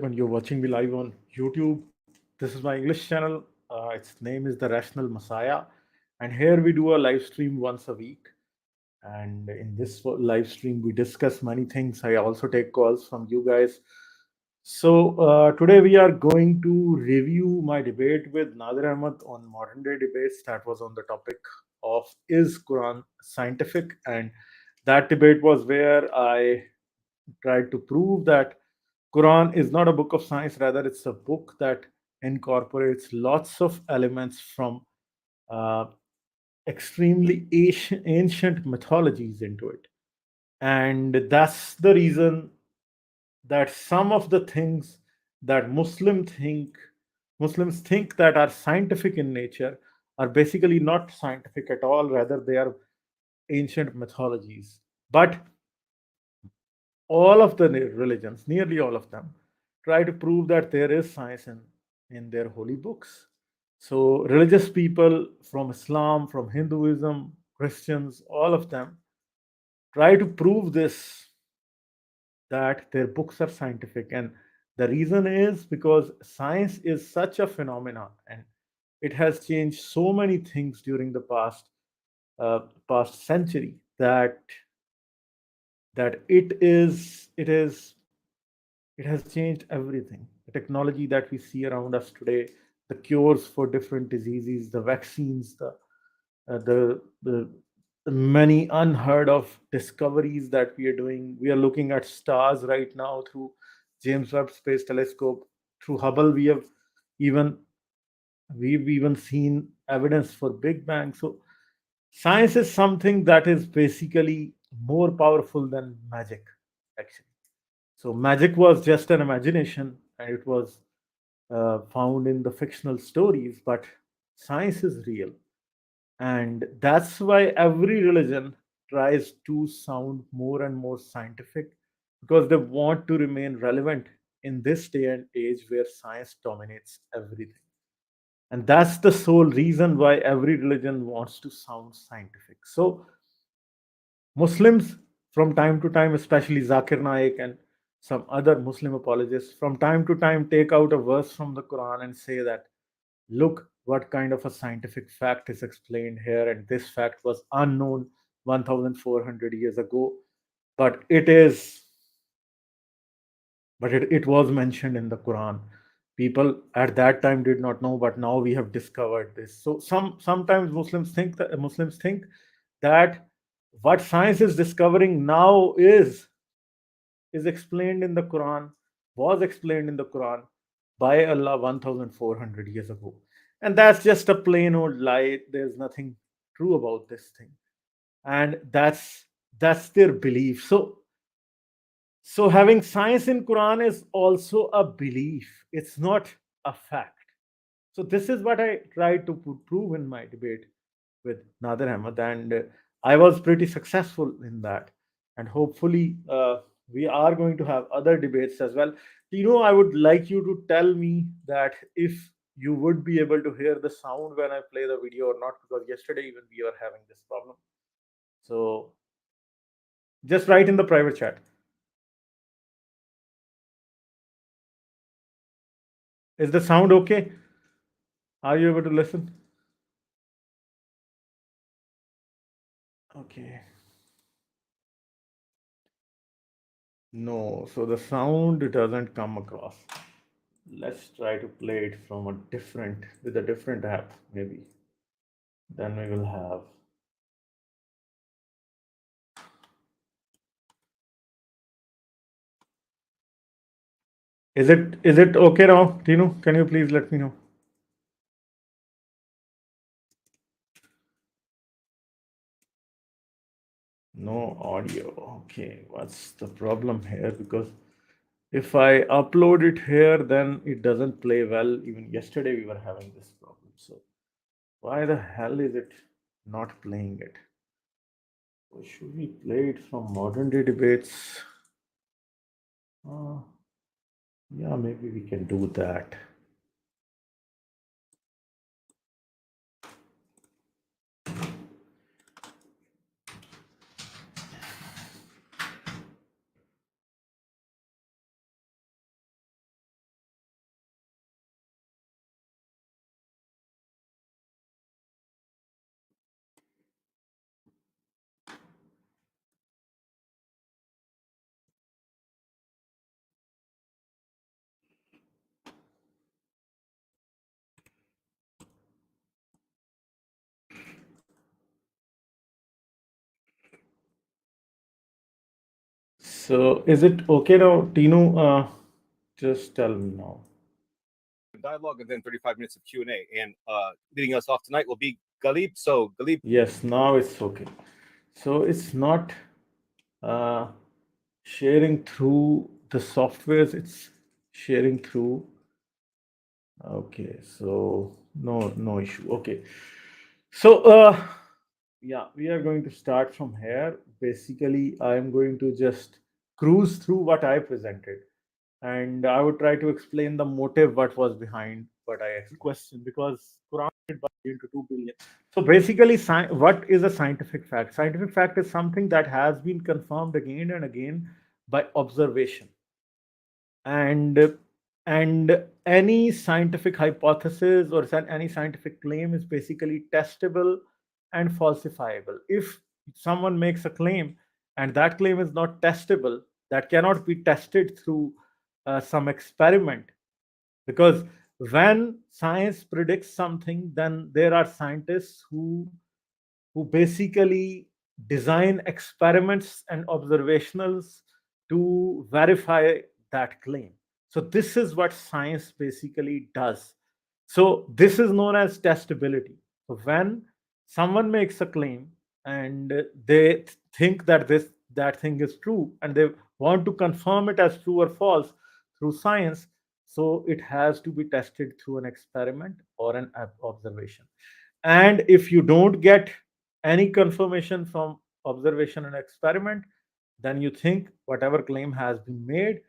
and you're watching me live on YouTube. This is my English channel. Its name is The Rational Messiah. And here we do a live stream once a week. And in this live stream, we discuss many things. I also take calls from you guys. So today we are going to review my debate with Nadir Ahmed on modern day debates. That was on the topic of is Quran scientific? And that debate was where I tried to prove that Quran is not a book of science, rather it's a book that incorporates lots of elements from uh, extremely ancient mythologies into it. And that's the reason that some of the things that Muslims think that are scientific in nature are basically not scientific at all, rather they are ancient mythologies. But all of the religions, nearly all of them, try to prove that there is science in their holy books. So, religious people from Islam, from Hinduism, Christians, all of them try to prove this that their books are scientific. And the reason is because science is such a phenomenon and it has changed so many things during the past century that it has changed everything. The technology that we see around us today, the cures for different diseases, the vaccines, uh, the, the the many unheard of discoveries that we are doing. We are looking at stars right now through James Webb Space Telescope. Through Hubble, even we've even seen evidence for Big Bang. So science is something that is basically more powerful than magic, actually. So magic was just an imagination, and it was found in the fictional stories. But science is real, and that's why every religion tries to sound more and more scientific because they want to remain relevant in this day and age where science dominates everything. And that's the sole reason why every religion wants to sound scientific. So Muslims, from time to time, especially Zakir Naik and some other Muslim apologists, from time to time take out a verse from the Quran and say that, look what kind of a scientific fact is explained here, and this fact was unknown 1400 years ago, but it was mentioned in the Quran. People at that time did not know, but now we have discovered this. So sometimes Muslims think that what science is discovering now is explained in the Quran, was explained in the Quran by Allah 1400 years ago. And that's just a plain old lie. There's nothing true about this thing. And that's their belief. So having science in Quran is also a belief. It's not a fact. So this is what I tried to prove in my debate with Nadir Ahmed, and I was pretty successful in that. And hopefully, we are going to have other debates as well. I would like you to tell me that if you would be able to hear the sound when I play the video or not, because yesterday even we were having this problem. So just write in the private chat. Is the sound okay? Are you able to listen? Okay. No, so the sound doesn't come across. Let's try to play it from with a different app, maybe. Then we will have. Is it okay now, Tinu? Can you please let me know? No audio. Okay, what's the problem here? Because if I upload it here, then it doesn't play well. Even yesterday we were having this problem. So why the hell is it not playing it? Or should we play it from modern day debates? Uh, yeah, maybe we can do that. So is it okay now, Tino? Just tell me now. Dialogue and then 35 minutes of Q&A. And leading us off tonight will be Ghalib. So, Ghalib, Yes, now it's okay. So it's not uh, sharing through the softwares, it's sharing through. Okay, so no issue. Okay. So yeah, we are going to start from here. Basically, I am going to just cruise through what I presented, and I would try to explain the motive, what was behind what I asked question, because Quran is into 2 billion. So basically, what is a scientific fact? Scientific fact is something that has been confirmed again and again by observation, and and any scientific hypothesis or any scientific claim is basically testable and falsifiable. If someone makes a claim and that claim is not testable, that cannot be tested through some experiment, because when science predicts something, then there are scientists who basically design experiments and observationals to verify that claim. So this is what science basically does. So this is known as testability. So when someone makes a claim and they think that that thing is true and they want to confirm it as true or false through science, so it has to be tested through an experiment or an observation. And if you don't get any confirmation from observation and experiment, then you think whatever claim has been made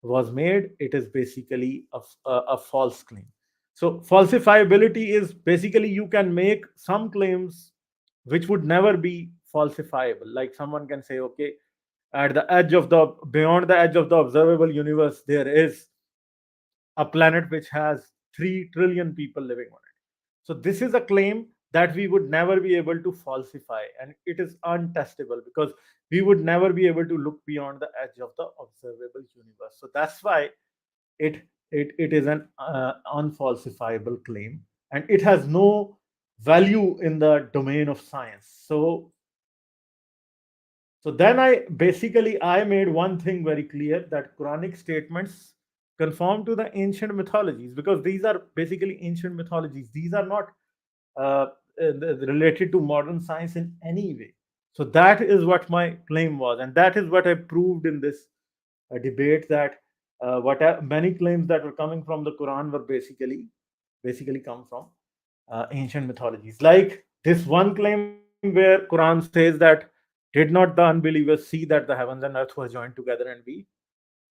was made, it is basically a false claim. So falsifiability is basically you can make some claims which would never be falsifiable. Like someone can say, okay, at the edge of the beyond the edge of the observable universe, there is a planet which has 3 trillion people living on it. So this is a claim that we would never be able to falsify, and it is untestable because we would never be able to look beyond the edge of the observable universe. So that's why it it is an unfalsifiable claim, and it has no value in the domain of science. So then I made one thing very clear, that Quranic statements conform to the ancient mythologies, because these are basically ancient mythologies. These are not uh, related to modern science in any way. So that is what my claim was, and that is what I proved in this debate, that many claims that were coming from the Quran were basically come from ancient mythologies. Like this one claim where Quran says that did not the unbelievers see that the heavens and earth were joined together and we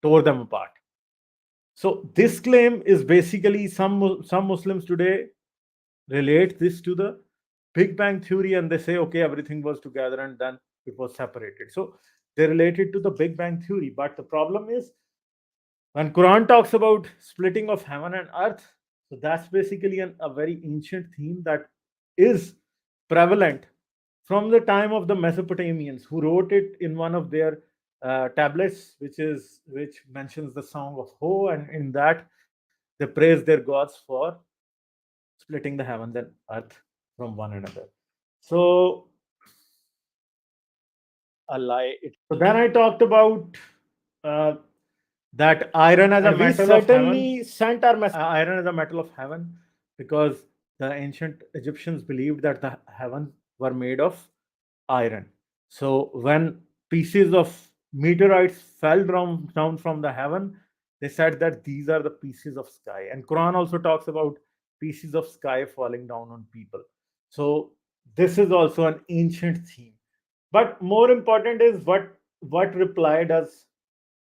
tore them apart. So this claim is basically some Muslims today relate this to the Big Bang theory, and they say, okay, everything was together and then it was separated. So they relate it to the Big Bang theory. But the problem is when Quran talks about splitting of heaven and earth, so that's basically a very ancient theme that is prevalent from the time of the Mesopotamians, who wrote it in one of their tablets, which mentions the Song of Ho, and in that they praise their gods for splitting the heavens and earth from one another. So a lie. So then I talked about uh, that iron as a And we metal of heaven. certainly sent our message. Iron is a metal of heaven because the ancient Egyptians believed that the heavens were made of iron. So when pieces of meteorites fell down from the heaven, they said that these are the pieces of sky. And Quran also talks about pieces of sky falling down on people. So this is also an ancient theme. But more important is what reply does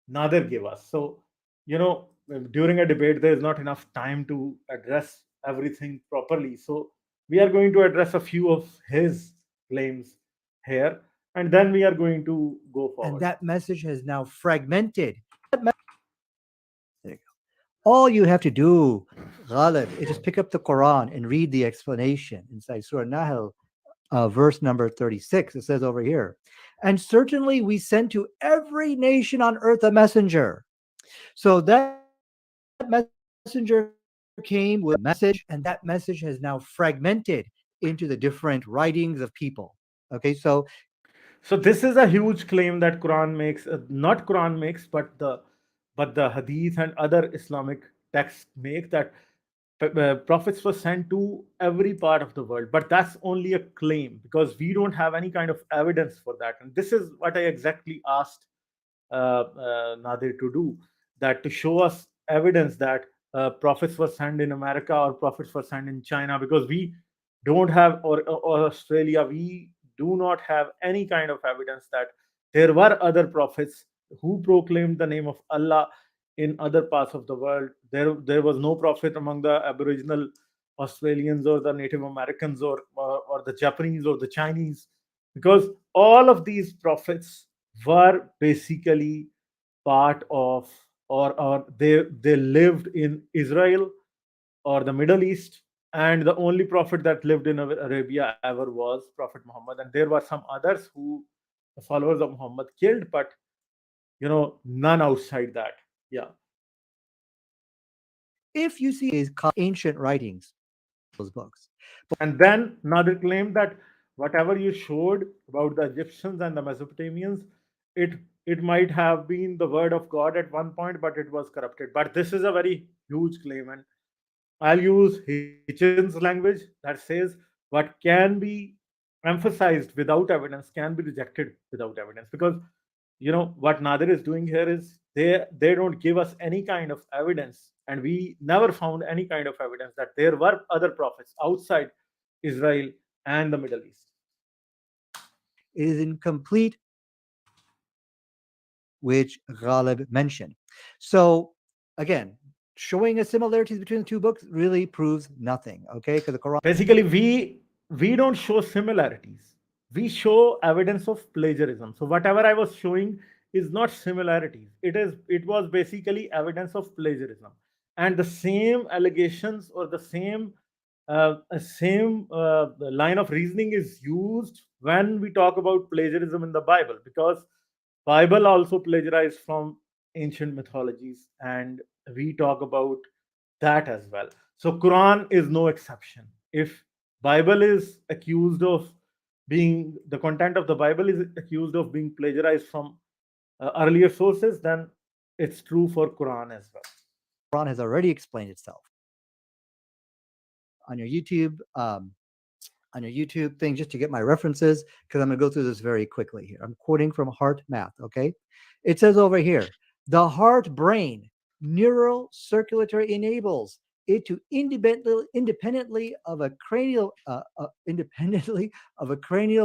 Nadir give us. So, during a debate, there is not enough time to address everything properly. So, we are going to address a few of his claims here, and then we are going to go And forward. that message has now fragmented. There you go. All you have to do, Ghalib, is just pick up the Quran and read the explanation inside Surah Nahl, verse number 36. It says over here, and certainly we sent to every nation on earth a messenger. So that messenger came with a message, and that message has now fragmented into the different writings of people. Okay, so So this is a huge claim that Quran makes, not Quran makes, but the Hadith and other Islamic texts make, that prophets were sent to every part of the world. But that's only a claim, because we don't have any kind of evidence for that. And this is what I exactly asked Nadir to do, that to show us evidence that prophets were sent in America or prophets were sent in China, because we don't have, or Australia, we do not have any kind of evidence that there were other prophets who proclaimed the name of Allah in other parts of the world. There was no prophet among the Aboriginal Australians or the Native Americans, or the Japanese or the Chinese, because all of these prophets were basically part of, or they lived in Israel or the Middle East, and the only prophet that lived in Arabia ever was Prophet Muhammad. And there were some others who the followers of Muhammad killed, but none outside that. Yeah. If you see his ancient writings, those books. And then Nadir claimed that whatever you showed about the Egyptians and the Mesopotamians, it it might have been the word of God at one point, but it was corrupted. But this is a very huge claim, and I'll use Hitchens' language that says what can be emphasized without evidence can be rejected without evidence. Because what Nadir is doing here is they don't give us any kind of evidence, and we never found any kind of evidence that there were other prophets outside Israel and the Middle East. It is incomplete, which Ghalib mentioned. So again, showing a similarities between the two books really proves nothing. Okay, because the Quran. Basically, we don't show similarities, we show evidence of plagiarism. So whatever I was showing is not similarities, it was basically evidence of plagiarism. And the same allegations, or the same line of reasoning is used when we talk about plagiarism in the Bible, because Bible also plagiarized from ancient mythologies, and we talk about that as well. So Quran is no exception. If Bible is accused of being the content of the Bible is accused of being plagiarized from earlier sources, then it's true for Quran as well. Quran has already explained itself on your YouTube. On your YouTube thing, just to get my references, because I'm going to go through this very quickly here. I'm quoting from Heart Math. Okay, it says over here, the heart brain neural circulatory enables it to independently of a cranial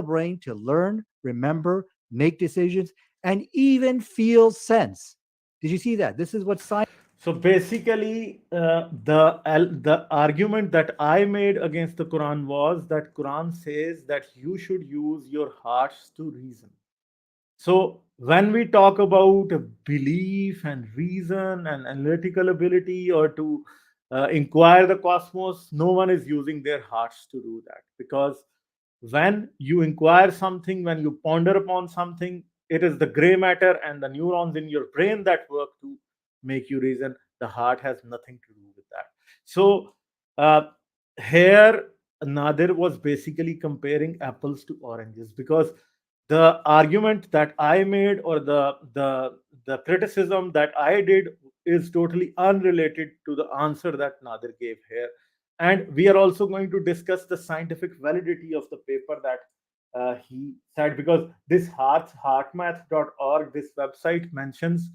brain to learn, remember, make decisions, and even feel sense. Did you see that? This is what science. So basically, the argument that I made against the Quran was that Quran says that you should use your hearts to reason. So when we talk about belief and reason and analytical ability, or to inquire the cosmos, no one is using their hearts to do that. Because when you inquire something, when you ponder upon something, it is the gray matter and the neurons in your brain that work to make you reason. The heart has nothing to do with that. So uh, here Nadir was basically comparing apples to oranges, because the argument that I made, or the criticism that I did, is totally unrelated to the answer that Nadir gave here. And we are also going to discuss the scientific validity of the paper that he said, because this heartmath.org, this website, mentions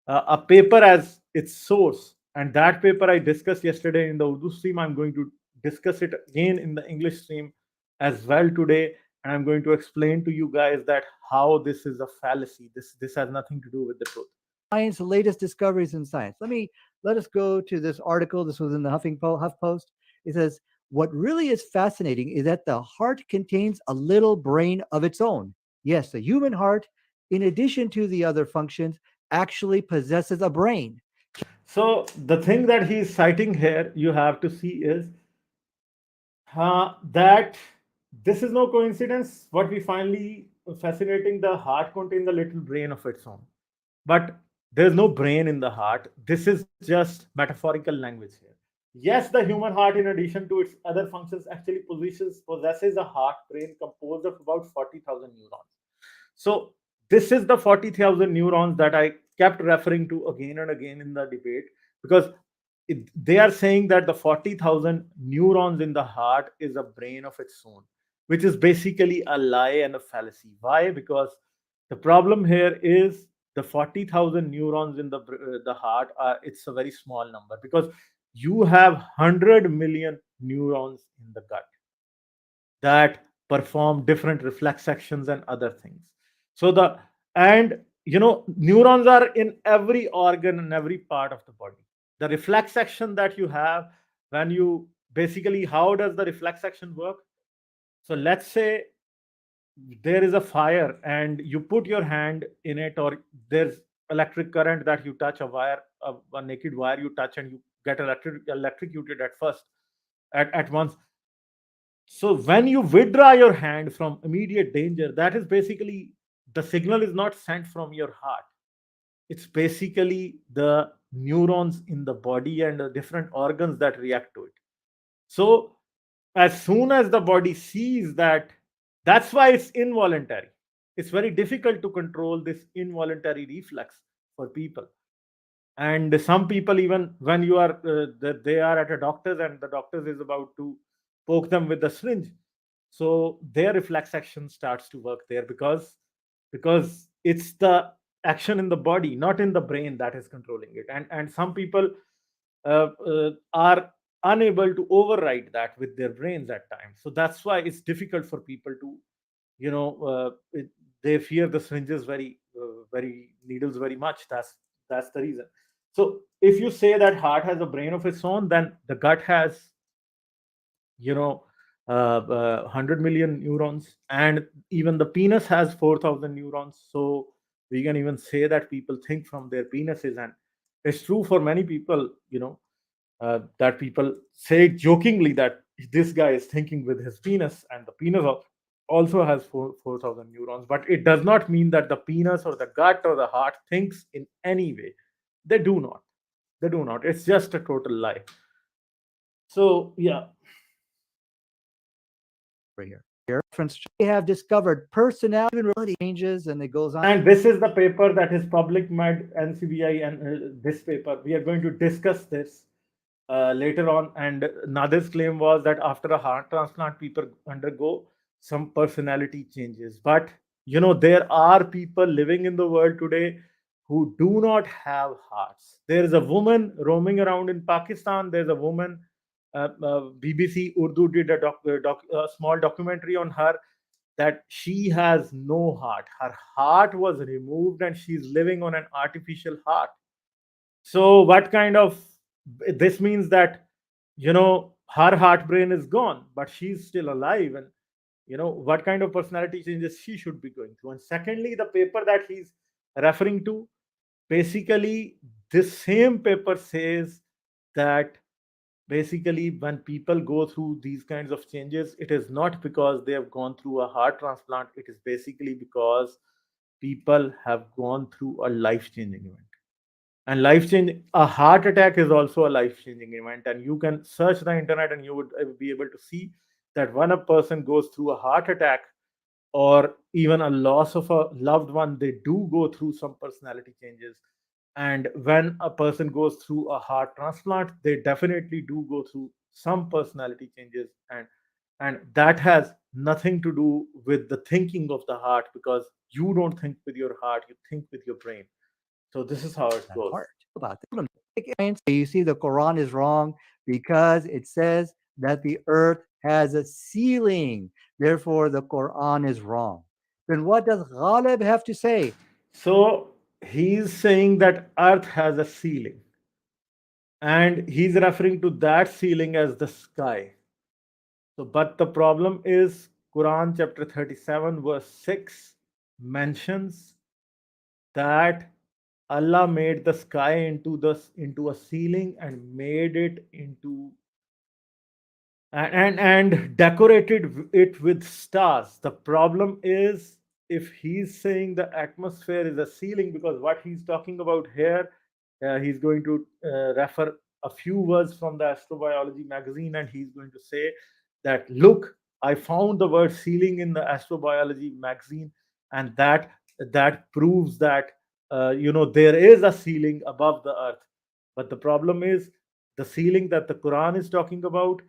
a paper as its source. And that paper I discussed yesterday in the Urdu stream. I'm going to discuss it again in the English stream as well today. And I'm going to explain to you guys that how this is a fallacy. This has nothing to do with the truth. Science, the latest discoveries in science. Let us go to this article. This was in the HuffPost. It says, what really is fascinating is that the heart contains a little brain of its own. Yes, the human heart, in addition to the other functions, actually possesses a brain. So the thing that he's citing here, you have to see, is that this is no coincidence. What we finally fascinating, the heart contains a little brain of its own, but there's no brain in the heart. This is just metaphorical language here. Yes, the human heart, in addition to its other functions, actually possesses a heart brain composed of about 40,000 neurons. So this is the 40,000 neurons that I kept referring to again and again in the debate, because they are saying that the 40,000 neurons in the heart is a brain of its own, which is basically a lie and a fallacy. Why? Because the problem here is the 40,000 neurons in the heart are, it's a very small number, because you have 100 million neurons in the gut that perform different reflex actions and other things. So the and neurons are in every organ and every part of the body. The reflex action that you have, when you basically, how does the reflex action work? So let's say there is a fire and you put your hand in it, or there's electric current that you touch a wire, a naked wire you touch, and you get electrocuted at first, at once. So when you withdraw your hand from immediate danger, that is basically, the signal is not sent from your heart. It's basically the neurons in the body and the different organs that react to it. So as soon as the body sees that, that's why it's involuntary. It's very difficult to control this involuntary reflex for people. And some people, even when you are they are at a doctor's and the doctor is about to poke them with the syringe, so their reflex action starts to work there, because it's the action in the body, not in the brain, that is controlling it. And some people are unable to override that with their brains at times. So that's why it's difficult for people to, they fear the syringes very needles very much. That's the reason. So if you say that heart has a brain of its own, then the gut has, you know 100 million neurons, and even the penis has 4,000 neurons. So we can even say that people think from their penises. And it's true for many people, that people say jokingly that this guy is thinking with his penis, and the penis also has 4,000 neurons. But it does not mean that the penis or the gut or the heart thinks in any way. They do not. They do not. It's just a total lie. So yeah. Here. Reference, they have discovered personality and reality changes, and it goes on. And this is the paper that is public med NCBI, and this paper we are going to discuss this later on. And Nadir's claim was that after a heart transplant, people undergo some personality changes. But there are people living in the world today who do not have hearts. There is a woman roaming around in Pakistan. There's a woman. BBC Urdu did a small documentary on her, that she has no heart. Her heart was removed and she's living on an artificial heart. So what kind of, this means that, her heart brain is gone, but she's still alive. And what kind of personality changes she should be going through. And secondly, the paper that he's referring to, basically this same paper says that basically when people go through these kinds of changes, it is not because they have gone through a heart transplant. It is basically because people have gone through a life changing event. And life changing, a heart attack is also a life changing event. And you can search the internet and you would be able to see that when a person goes through a heart attack, or even a loss of a loved one, they do go through some personality changes. And when a person goes through a heart transplant, they definitely do go through some personality changes. And that has nothing to do with the thinking of the heart, because you don't think with your heart, you think with your brain. So this is how it That goes. part about the you see the Quran is wrong because it says that the earth has a ceiling. Therefore, the Quran is wrong. Then what does Ghalib have to say? So he's saying that earth has a ceiling, and he's referring to that ceiling as the sky. So, but the problem is Quran chapter 37 verse 6 mentions that Allah made the sky into a ceiling and made it into and decorated it with stars. The problem is, if he's saying the atmosphere is a ceiling, because what he's talking about here, he's going to refer a few words from the Astrobiology magazine, and he's going to say that, look, I found the word ceiling in the Astrobiology magazine. and that proves that there is a ceiling above the earth. But the problem is, the ceiling that the Quran is talking about,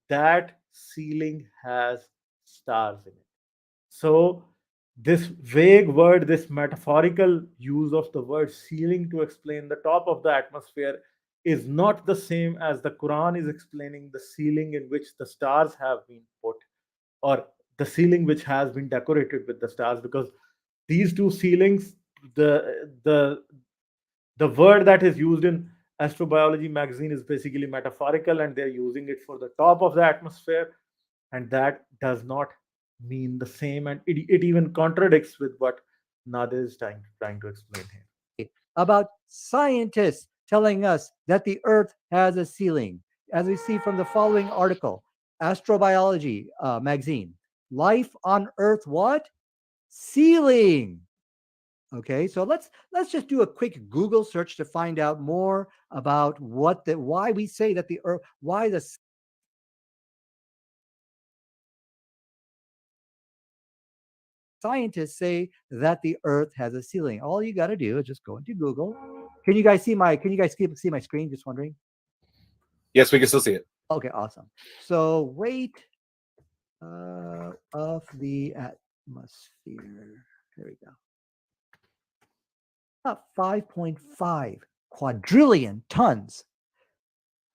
that ceiling has stars in it. So this vague word, this metaphorical use of the word ceiling to explain the top of the atmosphere, is not the same as the Quran is explaining the ceiling in which the stars have been put, or the ceiling which has been decorated with the stars. Because these two ceilings, the word that is used in astrobiology magazine is basically metaphorical, and they're using it for the top of the atmosphere, and that does not mean the same, and it even contradicts with what Nadir is trying to explain here. About scientists telling us that the Earth has a ceiling. As we see from the following article, Astrobiology magazine, life on Earth, what? Ceiling. Okay, so let's just do a quick Google search to find out more about why we say that the Earth, why the scientists say that the Earth has a ceiling. All you got to do is just go into Google. Can you guys see my? Can you guys see my screen? Just wondering. Yes, we can still see it. Okay, awesome. So weight of the atmosphere. There we go. About 5.5 quadrillion tons.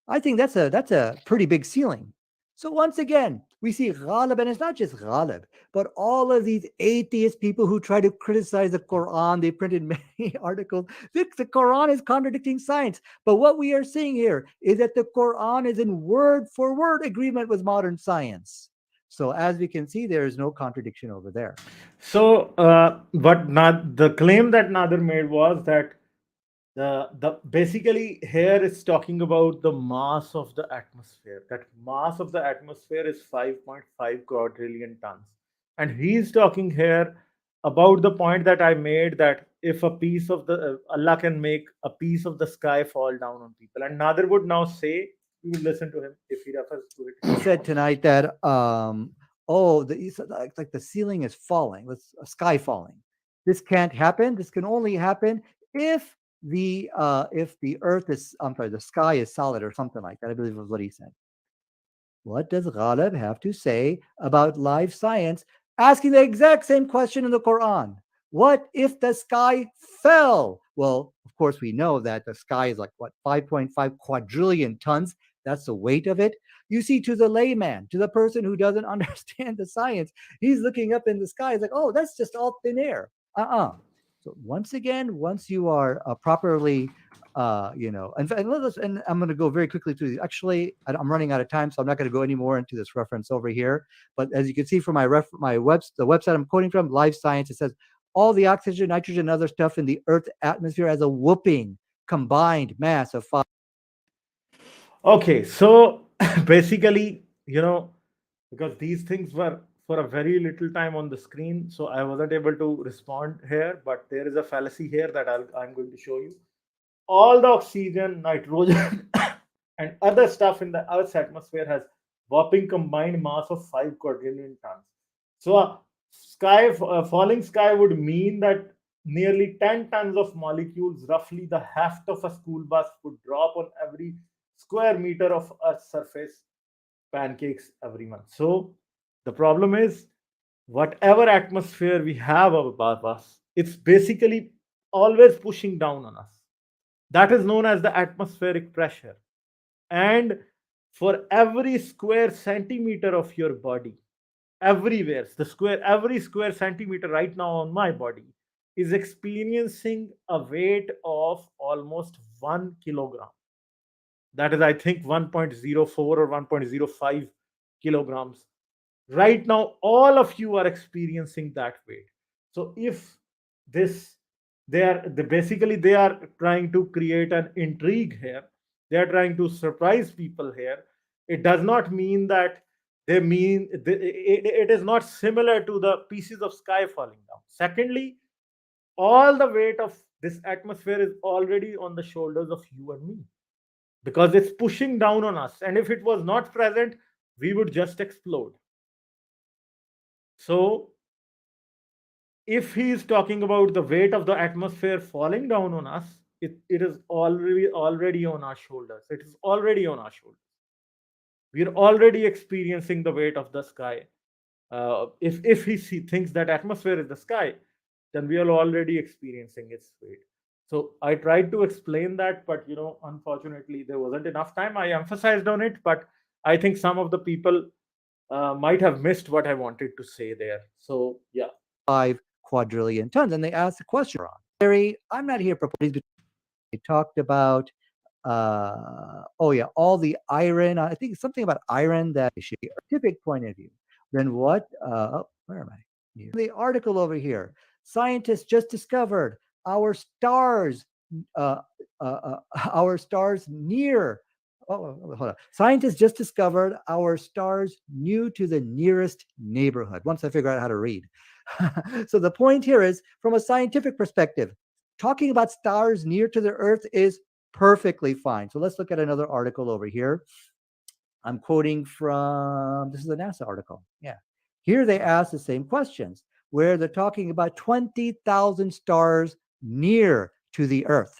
I think that's a pretty big ceiling. So once again, we see Ghalib, and it's not just Ghalib, but all of these atheist people who try to criticize the Quran. They printed many articles. The Quran is contradicting science. But what we are seeing here is that the Quran is in word for word agreement with modern science. So as we can see, there is no contradiction over there. So, the claim that Nadir made was that the basically here it's talking about the mass of the atmosphere. That mass of the atmosphere is 5.5 quadrillion tons, and he's talking here about the point that I made, that if a piece of the Allah can make a piece of the sky fall down on people, and Nadir would now say, we will listen to him if he refers to it. He said tonight that he said, like the ceiling is falling, let's a sky falling. This can't happen. This can only happen if the earth is, I'm sorry, the sky is solid or something like that. I believe was what he said. What does Ghalib have to say about life science asking the exact same question in the Quran? What if the sky fell? Well, of course, we know that the sky is like what, 5.5 quadrillion tons. That's the weight of it. You see, to the layman, to the person who doesn't understand the science, he's looking up in the sky. He's like, oh, that's just all thin air. So once again, once you are properly and I'm going to go very quickly through these. Actually, I'm running out of time, so I'm not going to go any more into this reference over here. But as you can see from the website I'm quoting from, Live Science, it says all the oxygen, nitrogen, and other stuff in the Earth's atmosphere has a whooping combined mass of 5. Okay, so basically, because these things were for a very little time on the screen, so I wasn't able to respond here. But there is a fallacy here that I'm going to show you. All the oxygen, nitrogen, and other stuff in the Earth's atmosphere has whopping combined mass of 5 quadrillion tons. So a falling sky would mean that nearly 10 tons of molecules, roughly the heft of a school bus, would drop on every square meter of Earth's surface, pancakes every month. So the problem is, whatever atmosphere we have above us, it's basically always pushing down on us. That is known as the atmospheric pressure. And for every square centimeter of your body, every square centimeter right now on my body is experiencing a weight of almost 1 kilogram. That is, I think, 1.04 or 1.05 kilograms. Right now, all of you are experiencing that weight. So if this they are trying to create an intrigue here, they are trying to surprise people here. It does not mean that it is not similar to the pieces of sky falling down. Secondly, all the weight of this atmosphere is already on the shoulders of you and me, because it's pushing down on us, and if it was not present, we would just explode. So if he is talking about the weight of the atmosphere falling down on us, it is already on our shoulders. It is already on our shoulders. We are already experiencing the weight of the sky. If thinks that atmosphere is the sky, then we are already experiencing its weight. So I tried to explain that, but unfortunately, there wasn't enough time. I emphasized on it, but I think some of the people might have missed what I wanted to say there. So yeah. 5 quadrillion tons. And they asked the question, Larry, I'm not here proposing. They talked about, oh yeah, all the iron. I think something about iron that should be a scientific point of view. Then what? Where am I? Here. The article over here. Scientists just discovered our stars, uh, our stars near. Hold on. Scientists just discovered our stars new to the nearest neighborhood. Once I figure out how to read. So the point here is, from a scientific perspective, talking about stars near to the Earth is perfectly fine. So let's look at another article over here. I'm quoting from, this is a NASA article. Yeah. Here they ask the same questions, where they're talking about 20,000 stars near to the Earth.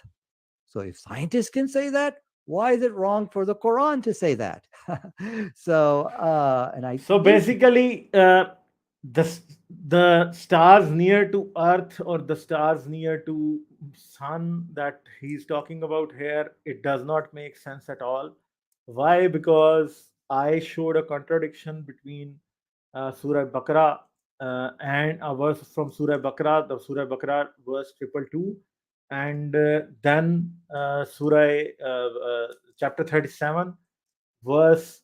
So if scientists can say that, why is it wrong for the Quran to say that? So basically, the the stars near to Earth or the stars near to Sun that he's talking about here, it does not make sense at all. Why? Because I showed a contradiction between Surah Baqarah and a verse from Surah Baqarah, the Surah Baqarah verse 222, and then Surah chapter 37 verse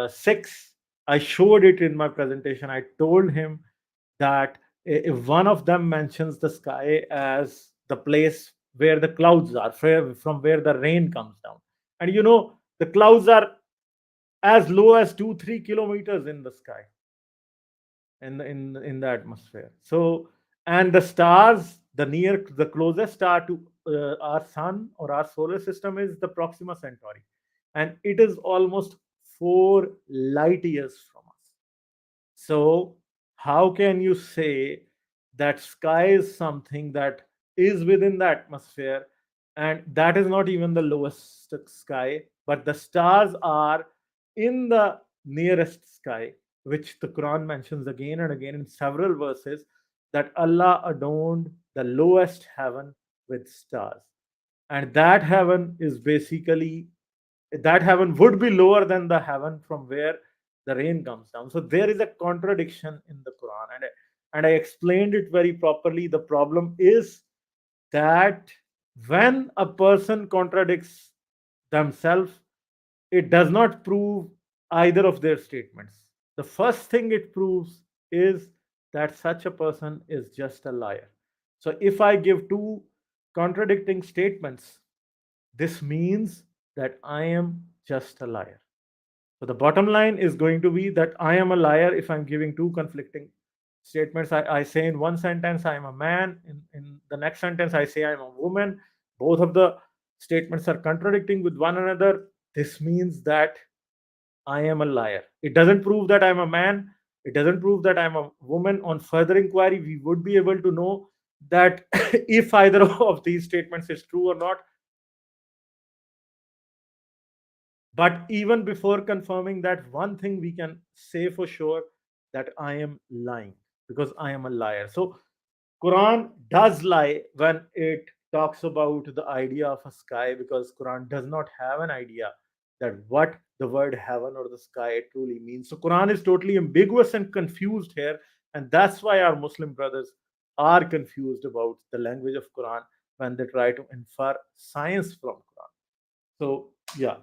6. I showed it in my presentation. I told him that if one of them mentions the sky as the place where the clouds are, from where the rain comes down, and the clouds are as low as 2-3 kilometers in the sky, in the atmosphere. So, and the stars, the closest star to our sun or our solar system is the Proxima Centauri, and it is almost 4 light years from us. So how can you say that sky is something that is within the atmosphere, and that is not even the lowest sky, but the stars are in the nearest sky, which the Quran mentions again and again in several verses, that Allah adorned the lowest heaven with stars. And that heaven is basically, that heaven would be lower than the heaven from where the rain comes down. So there is a contradiction in the Quran, and I explained it very properly. The problem is that when a person contradicts themselves, it does not prove either of their statements. The first thing it proves is that such a person is just a liar. So if I give two contradicting statements, this means that I am just a liar. So the bottom line is going to be that I am a liar if I'm giving two conflicting statements. I say in one sentence I am a man, in the next sentence I say I'm a woman. Both of the statements are contradicting with one another. This means that I am a liar. It doesn't prove that I'm a man. It doesn't prove that I'm a woman. On further inquiry, we would be able to know that if either of these statements is true or not. But even before confirming that, one thing we can say for sure, that I am lying, because I am a liar. So Quran does lie when it talks about the idea of a sky, because Quran does not have an idea that what the word heaven or the sky truly means. So Quran is totally ambiguous and confused here, and that's why our Muslim brothers are confused about the language of Quran when they try to infer science from Quran. So yeah.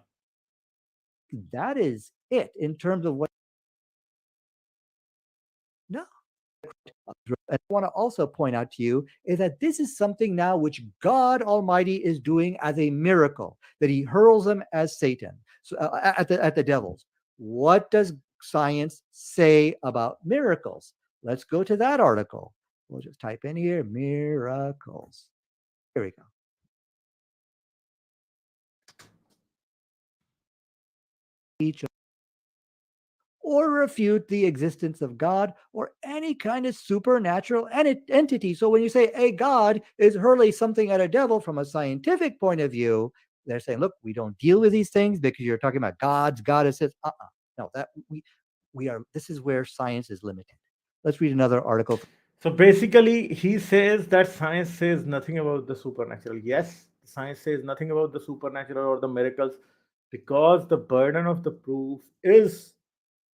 That is it in terms of what. No. And I want to also point out to you is that this is something now which God Almighty is doing as a miracle, that He hurls them as Satan, so, at the devils. What does science say about miracles? Let's go to that article. We'll just type in here miracles. Here we go. Each or refute the existence of God or any kind of supernatural entity. So when you say a God is hurling something at a devil from a scientific point of view, they're saying, look, we don't deal with these things because you're talking about gods, goddesses. No, that we are. This is where science is limited. Let's read another article. So basically, he says that science says nothing about the supernatural. Yes, science says nothing about the supernatural or the miracles because the burden of the proof is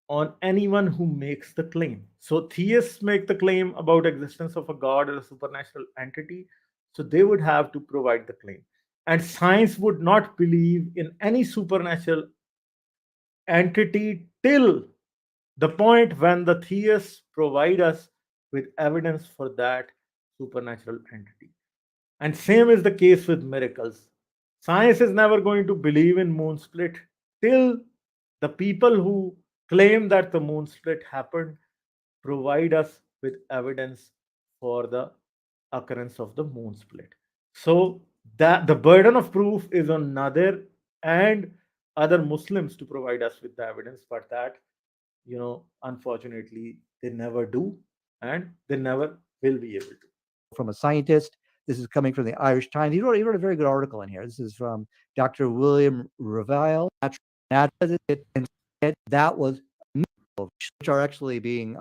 on anyone who makes the claim. So theists make the claim about existence of a god or a supernatural entity, so they would have to provide the claim. And science would not believe in any supernatural entity till the point when the theists provide us with evidence for that supernatural entity. And same is the case with miracles. Science is never going to believe in moon split till the people who claim that the moon split happened provide us with evidence for the occurrence of the moon split. So that the burden of proof is on Nadir and other Muslims to provide us with the evidence, but that, unfortunately, they never do and they never will be able to. From a scientist. This is coming from the Irish Times. He wrote a very good article in here. This is from Dr. William Revile. That was which are actually being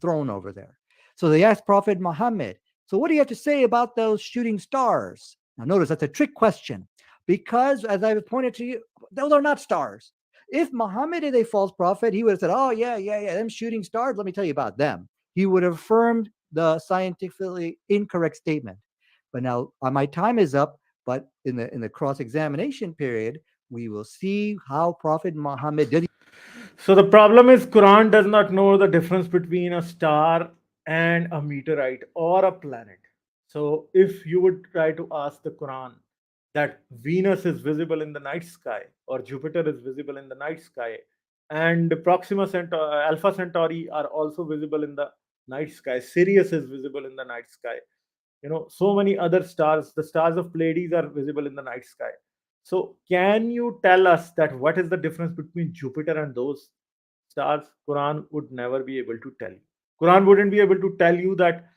thrown over there. So they asked Prophet Muhammad, so what do you have to say about those shooting stars? Now notice that's a trick question because as I've pointed to you, those are not stars. If Muhammad is a false prophet, he would have said, oh, yeah, them shooting stars, let me tell you about them. He would have affirmed the scientifically incorrect statement. But now my time is up, but in the cross-examination period, we will see how Prophet Muhammad did. So the problem is Quran does not know the difference between a star and a meteorite or a planet. So if you would try to ask the Quran that Venus is visible in the night sky or Jupiter is visible in the night sky and Proxima Centauri, Alpha Centauri are also visible in the night sky, Sirius is visible in the night sky, so many other stars, the stars of Pleiades are visible in the night sky. So can you tell us that what is the difference between Jupiter and those stars? Quran would never be able to tell you. Quran wouldn't be able to tell you that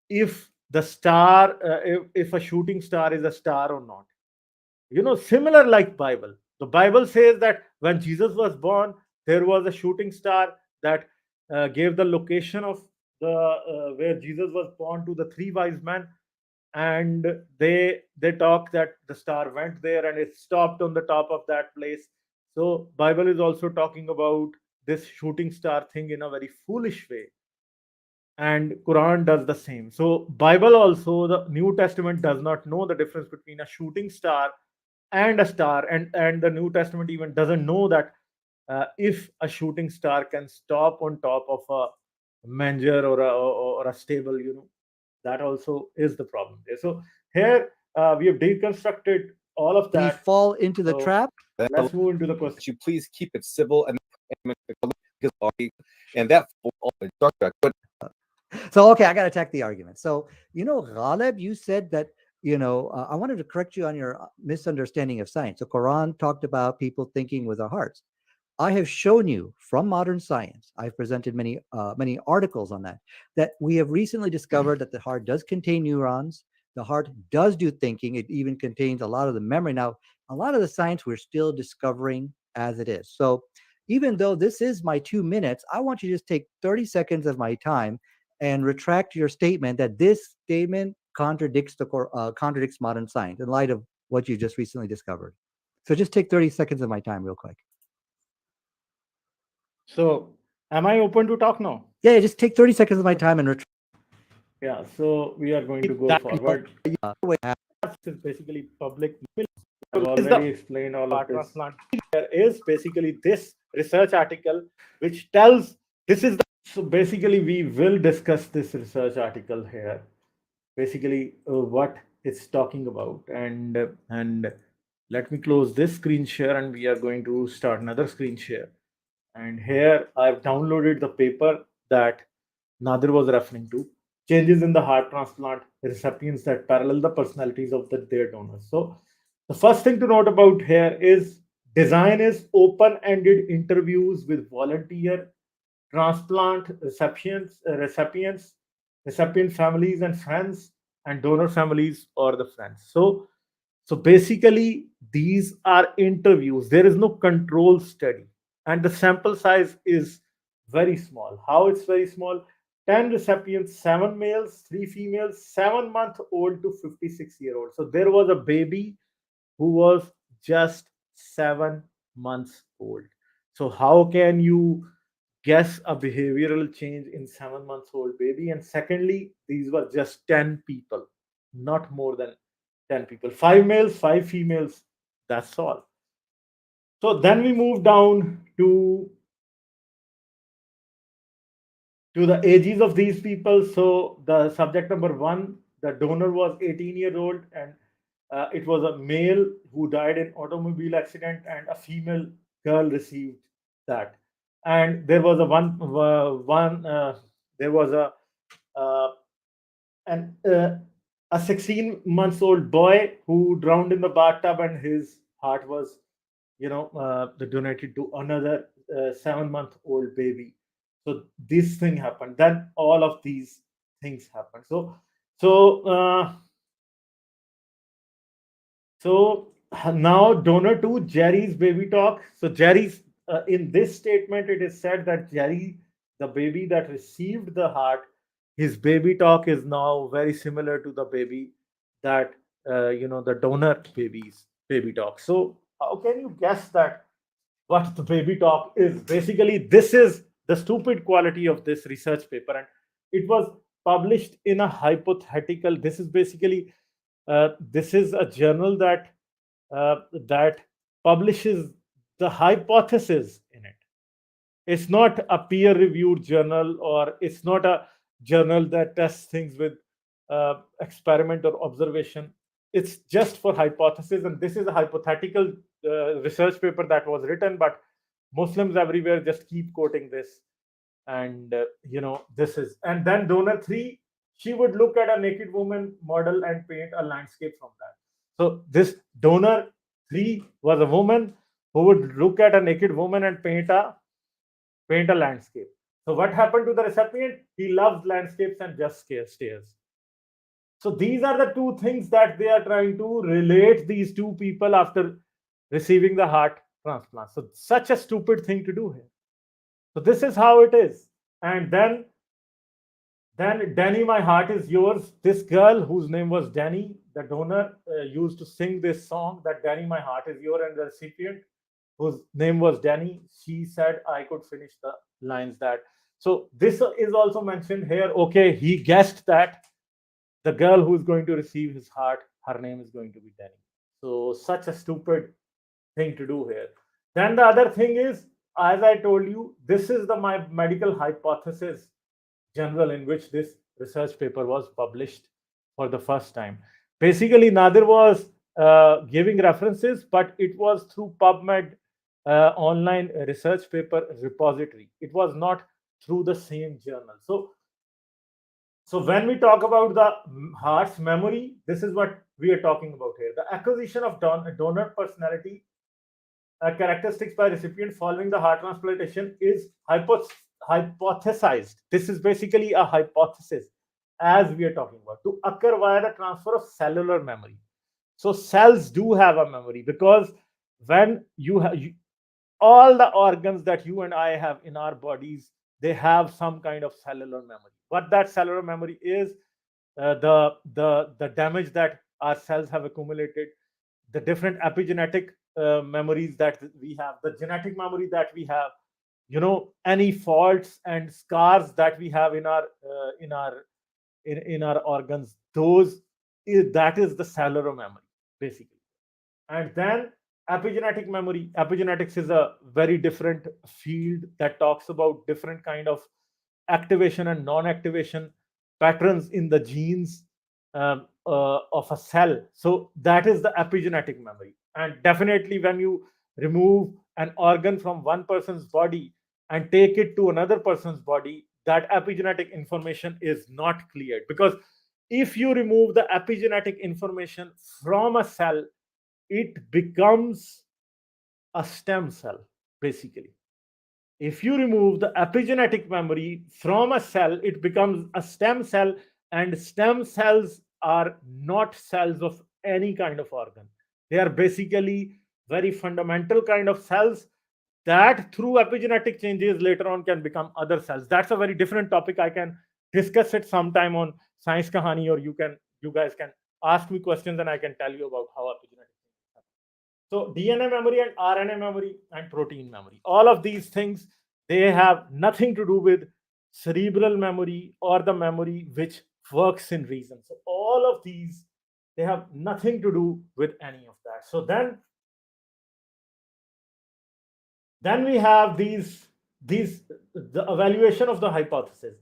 if the star, if a shooting star is a star or not. Similar like Bible. The Bible says that when Jesus was born, there was a shooting star that gave the location of the where Jesus was born to the three wise men, and they talk that the star went there and it stopped on the top of that place. So Bible is also talking about this shooting star thing in a very foolish way, and Quran does the same. So Bible also, the New Testament, does not know the difference between a shooting star and a star, and the New Testament even doesn't know that if a shooting star can stop on top of a manger or a stable, that also is the problem there. So here we have deconstructed all of Did he that. fall into the So trap? let's move into the question. Could you please keep it civil and that but So, okay, I got to attack the argument. So, Ghalib, you said that, I wanted to correct you on your misunderstanding of science. The Quran talked about people thinking with their hearts. I have shown you from modern science, I've presented many articles on that we have recently discovered that the heart does contain neurons. The heart does do thinking. It even contains a lot of the memory. Now, a lot of the science we're still discovering as it is. So even though this is my 2 minutes, I want you to just take 30 seconds of my time and retract your statement that this statement contradicts contradicts modern science in light of what you just recently discovered. So just take 30 seconds of my time real quick. So am I open to talk now? Yeah, just take 30 seconds of my time and Yeah, so we are going to go forward. This is basically public. I've already explained all of this. There is basically this research article which tells this is the. So basically, we will discuss this research article here. Basically, what it's talking about, and let me close this screen share, and we are going to start another screen share. And here I've downloaded the paper that Nadir was referring to, changes in the heart transplant recipients that parallel the personalities of their donors. So the first thing to note about here is design is open-ended interviews with volunteer transplant recipient families and friends, and donor families or the friends. So basically, these are interviews. There is no control study, and the sample size is very small. How it's very small? 10 recipients, 7 males, 3 females, 7-month old to 56-year-old. So there was a baby who was just 7 months old. So how can you guess a behavioral change in 7 months old baby? And secondly, these were just 10 people, not more than 10 people, 5 males, 5 females. That's all. So then we move down to the ages of these people. So the subject number one, the donor was 18-year-old, and it was a male who died in automobile accident, and a female girl received that. And there was a one there was uh, an a 16 months old boy who drowned in the bathtub, and his heart was donated to another 7-month old baby. So this thing happened, then all of these things happened. So now donor 2, Jerry's baby talk. So Jerry's in this statement, it is said that Jerry, the baby that received the heart, his baby talk is now very similar to the baby that the donor baby's baby talk. So how can you guess that what the baby talk is? Basically, this is the stupid quality of this research paper, and it was published in a hypothetical. This is basically this is a journal that publishes the hypothesis in it. It's not a peer-reviewed journal, or it's not a journal that tests things with experiment or observation. It's just for hypothesis, and this is a hypothetical research paper that was written, but Muslims everywhere just keep quoting this. And this is, and then donor 3, she would look at a naked woman model and paint a landscape from that. So this donor 3 was a woman who would look at a naked woman and paint a landscape. So what happened to the recipient? He loves landscapes and just stares. So these are the two things that they are trying to relate these two people after receiving the heart transplant. So such a stupid thing to do here. So this is how it is. And then Danny, my heart is yours. This girl whose name was Danny, the donor, used to sing this song, that Danny, my heart is yours, and the recipient, whose name was Danny, she said I could finish the lines that. So this is also mentioned here. Okay, he guessed that the girl who is going to receive his heart, her name is going to be Danny. So such a stupid thing to do here. Then the other thing is, as I told you, this is the my medical hypothesis journal in which this research paper was published for the first time. Basically, Nadir was giving references, but it was through PubMed online research paper repository. It was not through the same journal. So when we talk about the heart's memory, this is what we are talking about here. The acquisition of donor personality characteristics by recipient following the heart transplantation is hypothesized. This is basically a hypothesis, as we are talking about, to occur via the transfer of cellular memory. So cells do have a memory, because when you have all the organs that you and I have in our bodies, they have some kind of cellular memory. What that cellular memory is, the damage that our cells have accumulated, the different epigenetic memories that we have, the genetic memory that we have, any faults and scars that we have in our organs, that is the cellular memory, basically. And then epigenetic memory. Epigenetics is a very different field that talks about different kind of activation and non-activation patterns in the genes of a cell. So that is the epigenetic memory. And definitely, when you remove an organ from one person's body and take it to another person's body, that epigenetic information is not cleared, because if you remove the epigenetic information from a cell, it becomes a stem cell, basically. If you remove the epigenetic memory from a cell, it becomes a stem cell, and stem cells are not cells of any kind of organ. They are basically very fundamental kind of cells that through epigenetic changes later on can become other cells. That's a very different topic. I can discuss it sometime on Science Kahani, or you guys can ask me questions and I can tell you about how epigenetic changes happen. So DNA memory and RNA memory and protein memory, all of these things, they have nothing to do with cerebral memory or the memory which works in reason. So all of these, they have nothing to do with any of that. So then we have these the evaluation of the hypothesis.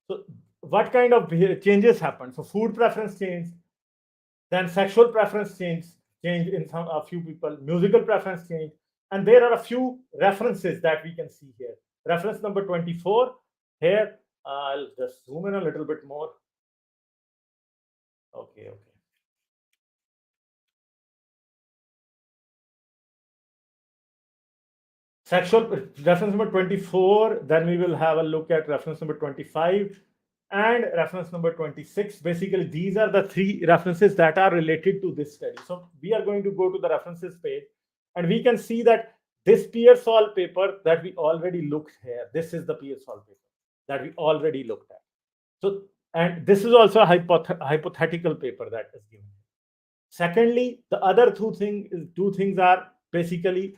So what kind of changes happen? So food preference changed, then sexual preference change in a few people, musical preference change, and there are a few references that we can see here. Reference number 24 here. I'll just zoom in a little bit more. Okay. Sexual reference number 24, then we will have a look at reference number 25 and reference number 26. Basically, these are the three references that are related to this study. So we are going to go to the references page, and we can see that this Pearsall paper that we already looked here, this is the Pearsall paper that we already looked at. So, and this is also a hypothetical paper that is given. Secondly, the other two things are basically,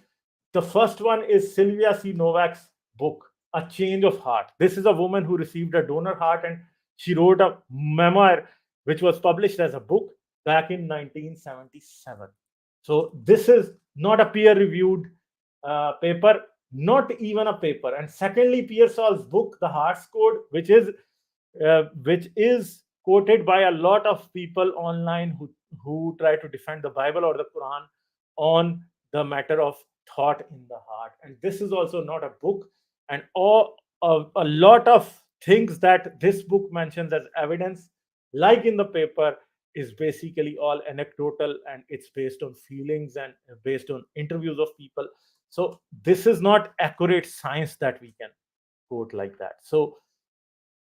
the first one is Sylvia C. Novak's book, A Change of Heart. This is a woman who received a donor heart, and she wrote a memoir which was published as a book back in 1977. So this is not a peer-reviewed paper, not even a paper. And secondly, Pearsall's book, The Heart's Code, which is quoted by a lot of people online who try to defend the Bible or the Quran on the matter of thought in the heart. And this is also not a book. And a lot of things that this book mentions as evidence, like in the paper, is basically all anecdotal, and it's based on feelings and based on interviews of people. So this is not accurate science that we can quote like that. So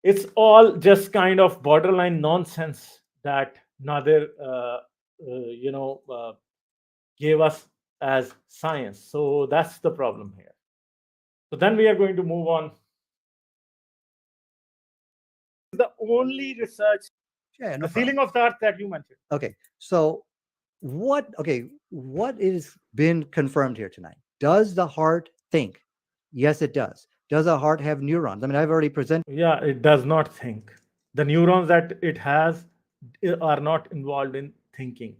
it's all just kind of borderline nonsense that Nadir, gave us as science. So that's the problem here. So then we are going to move on. The only research, Yeah, no the problem. ceiling of the earth that you mentioned. Okay, so what is been confirmed here tonight? Does the heart think? Yes, it does. Does the heart have neurons? I mean, I've already presented. Yeah, it does not think. The neurons that it has are not involved in thinking.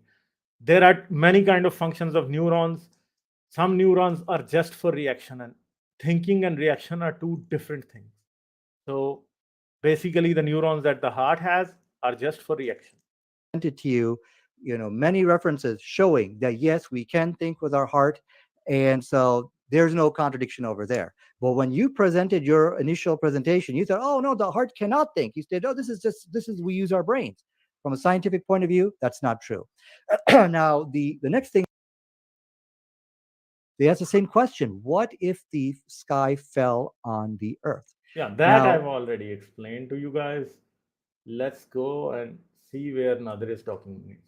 There are many kind of functions of neurons. Some neurons are just for reaction, and thinking and reaction are two different things. So basically, the neurons that the heart has are just for reaction. To you, many references showing that yes, we can think with our heart, and so there's no contradiction over there. But when you presented your initial presentation, you said, "Oh no, the heart cannot think." You said, "Oh, this is we use our brains." From a scientific point of view, that's not true. Now, the next thing, they ask the same question: what if the sky fell on the earth? Yeah, that Now, I've already explained to you guys. Let's go and see where Nadir is talking.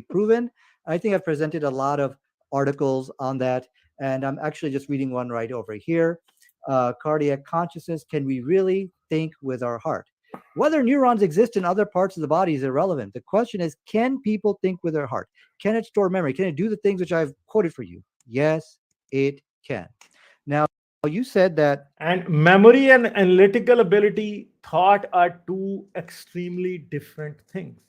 proven. I think I've presented a lot of articles on that, and I'm actually just reading one right over here. Cardiac consciousness: can we really think with our heart? Whether neurons exist in other parts of the body is irrelevant. The question is, can people think with their heart? Can it store memory? Can it do the things which I've quoted for you? Yes, it can. Now, you said that. And memory and analytical ability, thought, are two extremely different things.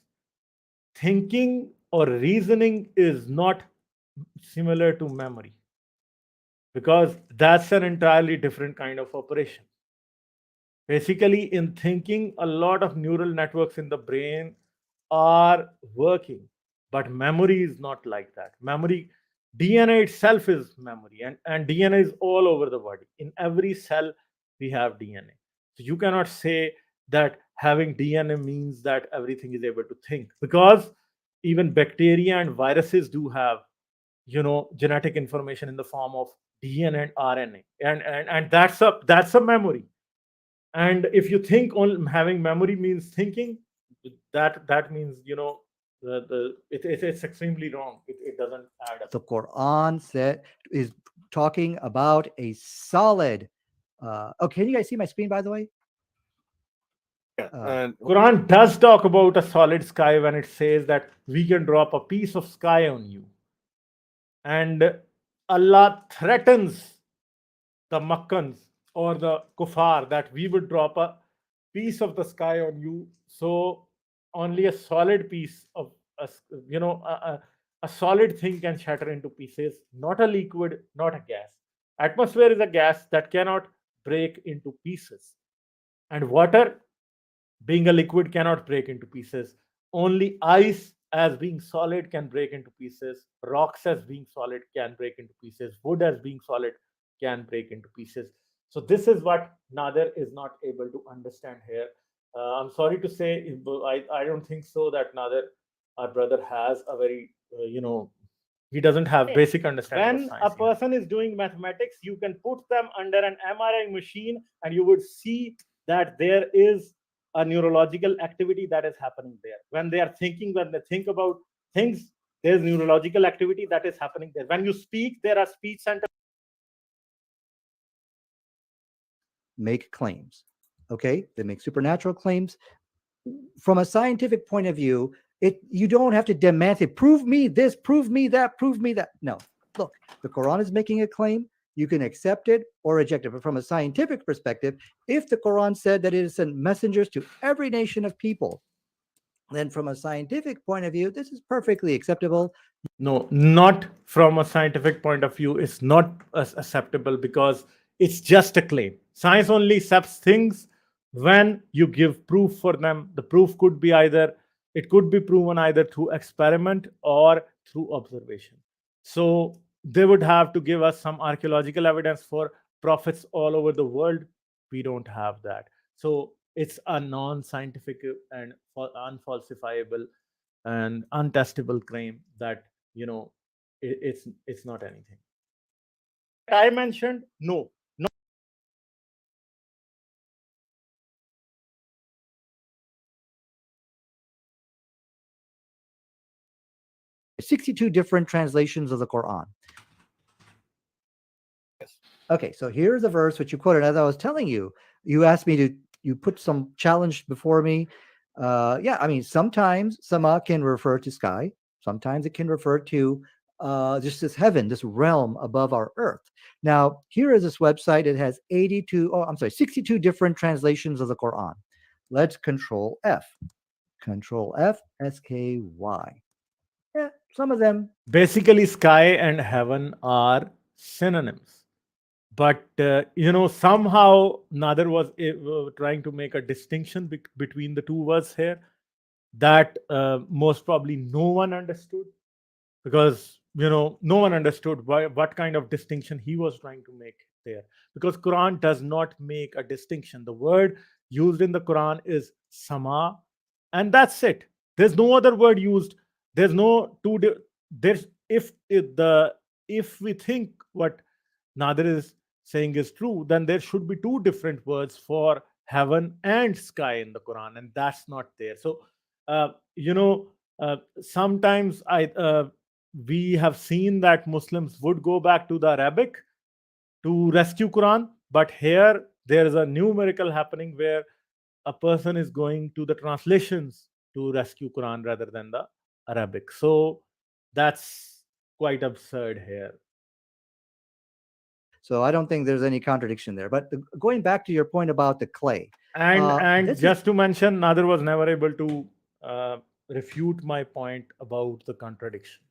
Thinking or reasoning is not similar to memory, because that's an entirely different kind of operation. Basically, in thinking, a lot of neural networks in the brain are working, but memory is not like that. Memory, DNA itself is memory, and DNA is all over the body. In every cell, we have DNA. So you cannot say that having DNA means that everything is able to think, because even bacteria and viruses do have, genetic information in the form of DNA and RNA, and that's a memory. And if you think on having memory means thinking, that means, it's extremely wrong. It doesn't add up. The Quran is talking about a solid. Oh, can you guys see my screen, by the way? Yeah. Uh, Quran does talk about a solid sky when it says that we can drop a piece of sky on you, and Allah threatens the Makkans or the kuffar that we would drop a piece of the sky on you. So only a solid piece of a, s- you know a solid thing can shatter into pieces, not a liquid, not a gas. Atmosphere is a gas that cannot break into pieces, and water, being a liquid, cannot break into pieces. Only ice, as being solid, can break into pieces. Rocks, as being solid, can break into pieces. Wood, as being solid, can break into pieces. So this is what Nadir is not able to understand here. I'm sorry to say, I don't think so that Nadir, our brother, has a very, he doesn't have basic understanding of When a science. person is doing mathematics, you can put them under an MRI machine and you would see that there is a neurological activity that is happening there. When they are thinking, when they think about things, there's neurological activity that is happening there. When you speak, there are speech centers. make claims. Okay, they make supernatural claims. From a scientific point of view, you don't have to demand it. Prove me this, prove me that, prove me that. No, look, the Quran is making a claim. You can accept it or reject it. But from a scientific perspective, if the Quran said that it has sent messengers to every nation of people, then from a scientific point of view, this is perfectly acceptable. No, not from a scientific point of view. It's not acceptable because it's just a claim. Science only accepts things when you give proof for them. The proof could be either, it could be proven either through experiment or through observation. So they would have to give us some archaeological evidence for prophets all over the world. We don't have that. So it's a non-scientific and unfalsifiable and untestable claim that, it's not anything. I mentioned, no. 62 different translations of the Quran. Yes. Okay, so here's a verse which you quoted. As I was telling you, you asked me to, you put some challenge before me. Yeah, I mean, sometimes sama can refer to sky. Sometimes it can refer to just this heaven, this realm above our earth. Now, here is this website. It has 62 different translations of the Quran. Let's Control F. Control F, SKY. Yeah, some of them. Basically, sky and heaven are synonyms. But, somehow Nader was trying to make a distinction between the two words here that most probably no one understood, because no one understood what kind of distinction he was trying to make there, because Quran does not make a distinction. The word used in the Quran is sama, and that's it. There's no other word used. There's no there's if we think what Nadir is saying is true, then there should be two different words for heaven and sky in the Quran, and that's not there. So sometimes we have seen that Muslims would go back to the Arabic to rescue Quran, but here there is a new miracle happening where a person is going to the translations to rescue Quran rather than the Arabic. So that's quite absurd here. So I don't think there's any contradiction there. But going back to your point about the clay, And just to mention, Nadir was never able to refute my point about the contradiction.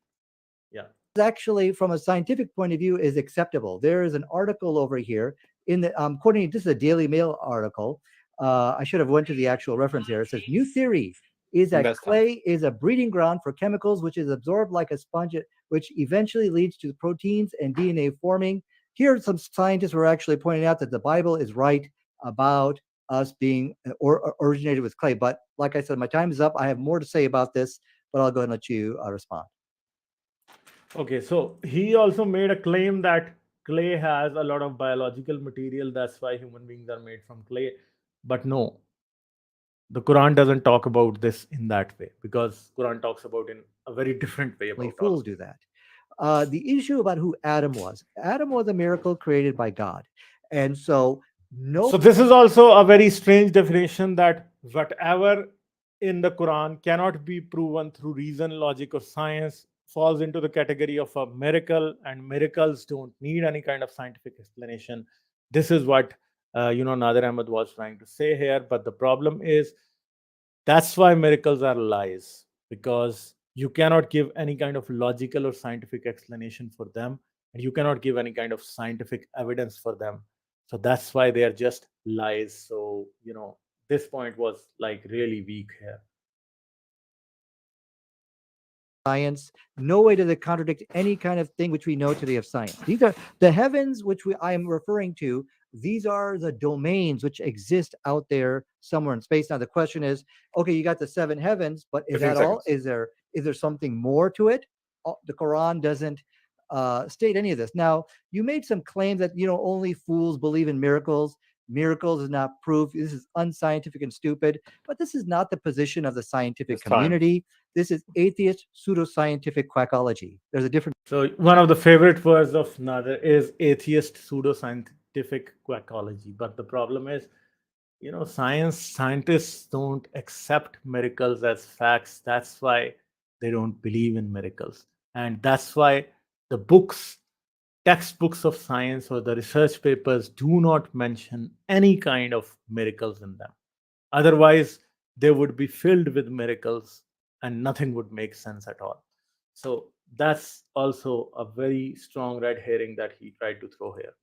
Yeah. Actually, from a scientific point of view, is acceptable. There is an article over here in the according. This is a Daily Mail article. I should have went to the actual reference here. It says new theory is that clay is a breeding ground for chemicals which is absorbed like a sponge, which eventually leads to proteins and DNA forming. Here, some scientists were actually pointing out that the Bible is right about us being or originated with clay. But like I said, my time is up. I have more to say about this but I'll go and let you respond. Okay, so he also made a claim that clay has a lot of biological material. That's why human beings are made from clay. But no, the Quran doesn't talk about this in that way, because Quran talks about in a very different way Only about all fools of do it. that. The issue about who Adam was a miracle created by God. And so, no So this is also a very strange definition, that whatever in the Quran cannot be proven through reason, logic, or science falls into the category of a miracle, and miracles don't need any kind of scientific explanation. This is what Nadir Ahmed was trying to say here. But the problem is, that's why miracles are lies, because you cannot give any kind of logical or scientific explanation for them, and you cannot give any kind of scientific evidence for them. So that's why they are just lies. So, this point was like really weak here. science. No way does it contradict any kind of thing which we know today of science. These are the heavens which I am referring to. These are the domains which exist out there somewhere in space. Now the question is, okay, you got the seven heavens, but is 15 that all? seconds. Is there something more to it? The Quran doesn't state any of this. Now you made some claims that only fools believe in miracles. Miracles is not proof. This is unscientific and stupid. But this is not the position of the scientific It's time. community. This is atheist pseudoscientific quackology. There's a difference. So one of the favorite words of Nader is atheist pseudoscientific quackology. But the problem is, scientists don't accept miracles as facts. That's why they don't believe in miracles. And that's why the textbooks of science or the research papers do not mention any kind of miracles in them. Otherwise, they would be filled with miracles and nothing would make sense at all. So that's also a very strong red herring that he tried to throw here.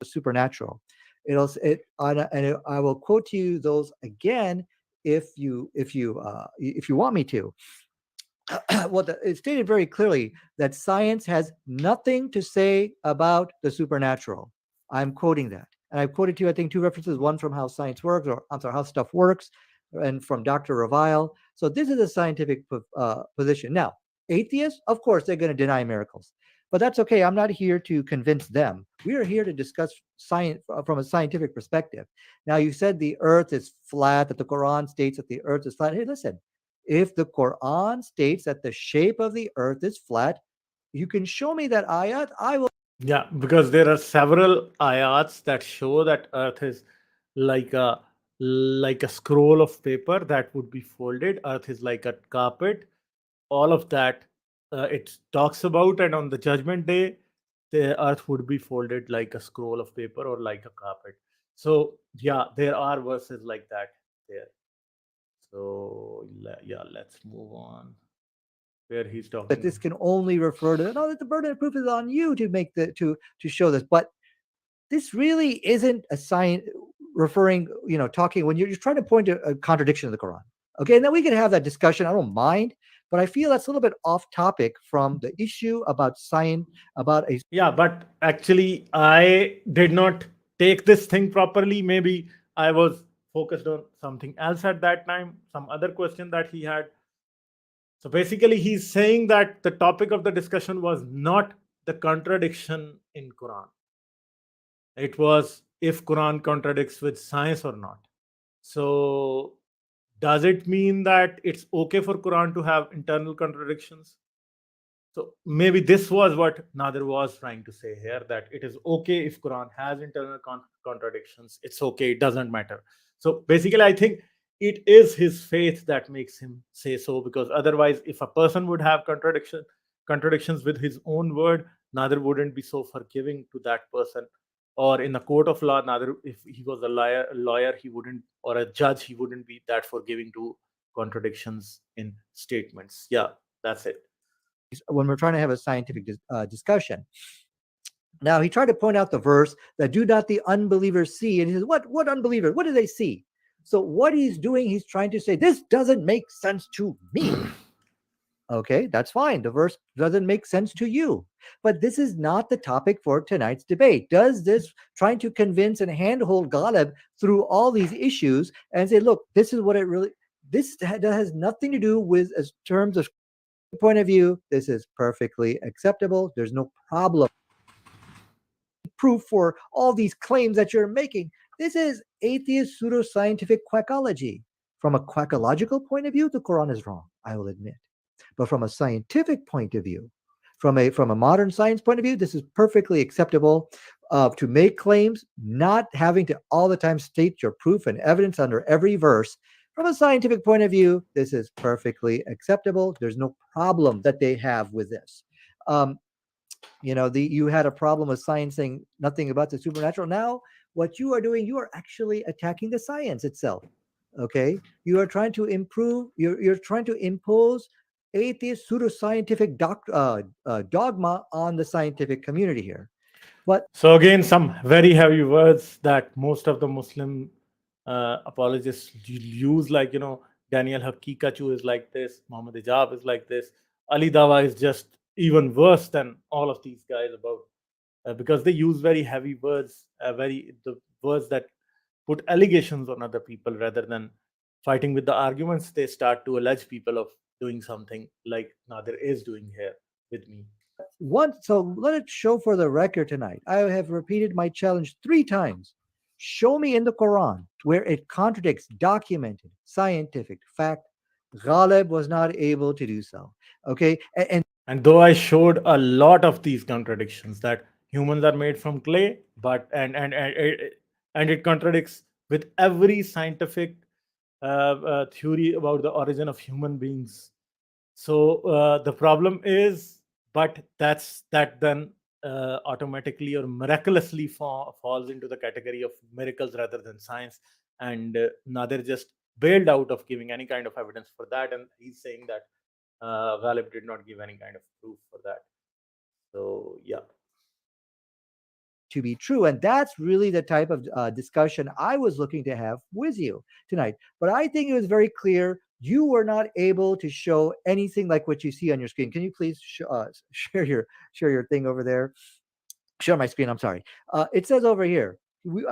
Supernatural. I will quote to you those again if you want me to. Well, it's stated very clearly that science has nothing to say about the supernatural. I'm quoting that, and I've quoted to you, I think, two references: one from How Science Works, or I'm sorry, How Stuff Works, and from Dr. Revile. So this is a scientific position. Now, atheists, of course, they're going to deny miracles. But that's okay. I'm not here to convince them. We are here to discuss science from a scientific perspective. Now, you said the earth is flat, that the Quran states that the earth is flat. Hey, listen, if the Quran states that the shape of the earth is flat, you can show me that ayat. I will. Yeah, because there are several ayats that show that earth is like a scroll of paper that would be folded. Earth is like a carpet. All of that it talks about, and on the judgment day, the earth would be folded like a scroll of paper or like a carpet. So yeah, there are verses like that there. So yeah, let's move on. Where he's talking. That this can only refer to no, that the burden of proof is on you to make the to show this. But this really isn't a science referring, talking when you're trying to point to a contradiction of the Quran. Okay, and then we can have that discussion. I don't mind, but I feel that's a little bit off topic from the issue about science, about a. Yeah, but actually, I did not take this thing properly. Maybe I was focused on something else at that time, some other question that he had. So basically, he's saying that the topic of the discussion was not the contradiction in Quran. It was if Quran contradicts with science or not. So does it mean that it's okay for Quran to have internal contradictions? So maybe this was what Nadir was trying to say here, that it is okay if Quran has internal contradictions. It's okay. It doesn't matter. So basically, I think it is his faith that makes him say so, because otherwise, if a person would have contradictions with his own word, Nadir wouldn't be so forgiving to that person. Or in a court of law, Nadir, if he was a lawyer, he wouldn't, or a judge, he wouldn't be that forgiving to contradictions in statements. Yeah, that's it. When we're trying to have a scientific discussion. Now he tried to point out the verse that do not the unbelievers see, and he says, "What unbelievers? What do they see?" So what he's doing, he's trying to say this doesn't make sense to me. Okay, that's fine. The verse doesn't make sense to you, but this is not the topic for tonight's debate. Does this trying to convince and handhold Ghalib through all these issues and say, "Look, this is what it really." This has nothing to do with as terms of point of view. This is perfectly acceptable. There's no problem. Proof for all these claims that you're making. This is atheist pseudoscientific quackology. From a quackological point of view, the Quran is wrong, I will admit. But from a scientific point of view, from a modern science point of view, this is perfectly acceptable to make claims, not having to all the time state your proof and evidence under every verse. From a scientific point of view, this is perfectly acceptable. There's no problem that they have with this. You had a problem with science saying nothing about the supernatural. Now, what you are doing, you are actually attacking the science itself. Okay, you are trying to improve. You're trying to impose atheist pseudoscientific dogma on the scientific community here. But So again, some very heavy words that most of the Muslim apologists use, like Daniel Hakikachu is like this, Muhammad Ijab is like this, Ali Dawa is just even worse than all of these guys about because they use very heavy words, the words that put allegations on other people rather than fighting with the arguments. They start to allege people of doing something like Nadir is doing here with me. so let it show for the record tonight. I have repeated my challenge 3 times. Show me in the Quran where it contradicts documented scientific fact. Ghalib was not able to do so. Okay, And though I showed a lot of these contradictions that humans are made from clay, but and it contradicts with every scientific theory about the origin of human beings. So the problem is, but that then automatically or miraculously falls into the category of miracles rather than science. And Nadir just bailed out of giving any kind of evidence for that, and he's saying that Ghalib did not give any kind of proof for that. So yeah. to be true. And that's really the type of discussion I was looking to have with you tonight. But I think it was very clear you were not able to show anything like what you see on your screen. Can you please share your thing over there? Share my screen. I'm sorry. It says over here,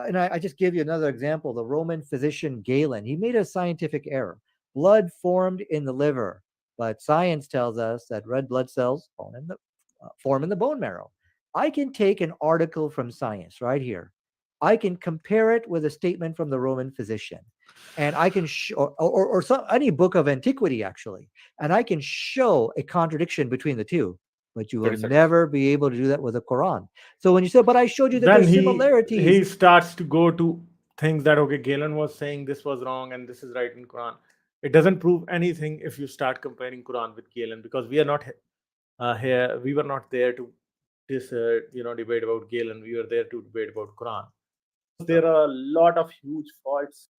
I just give you another example. The Roman physician Galen, he made a scientific error. Blood formed in the liver, but science tells us that red blood cells form in the bone marrow. I can take an article from Science right here. I can compare it with a statement from the Roman physician, and I can or any book of antiquity actually, and I can show a contradiction between the two. But you will never be able to do that with the Quran. So when you say, "But I showed you that then there's similarities," he starts to go to things that okay, Galen was saying this was wrong and this is right in Quran. It doesn't prove anything if you start comparing Quran with Galen, because we are not here. We were not there to debate about Galen. We were there to debate about Quran. There are a lot of huge faults.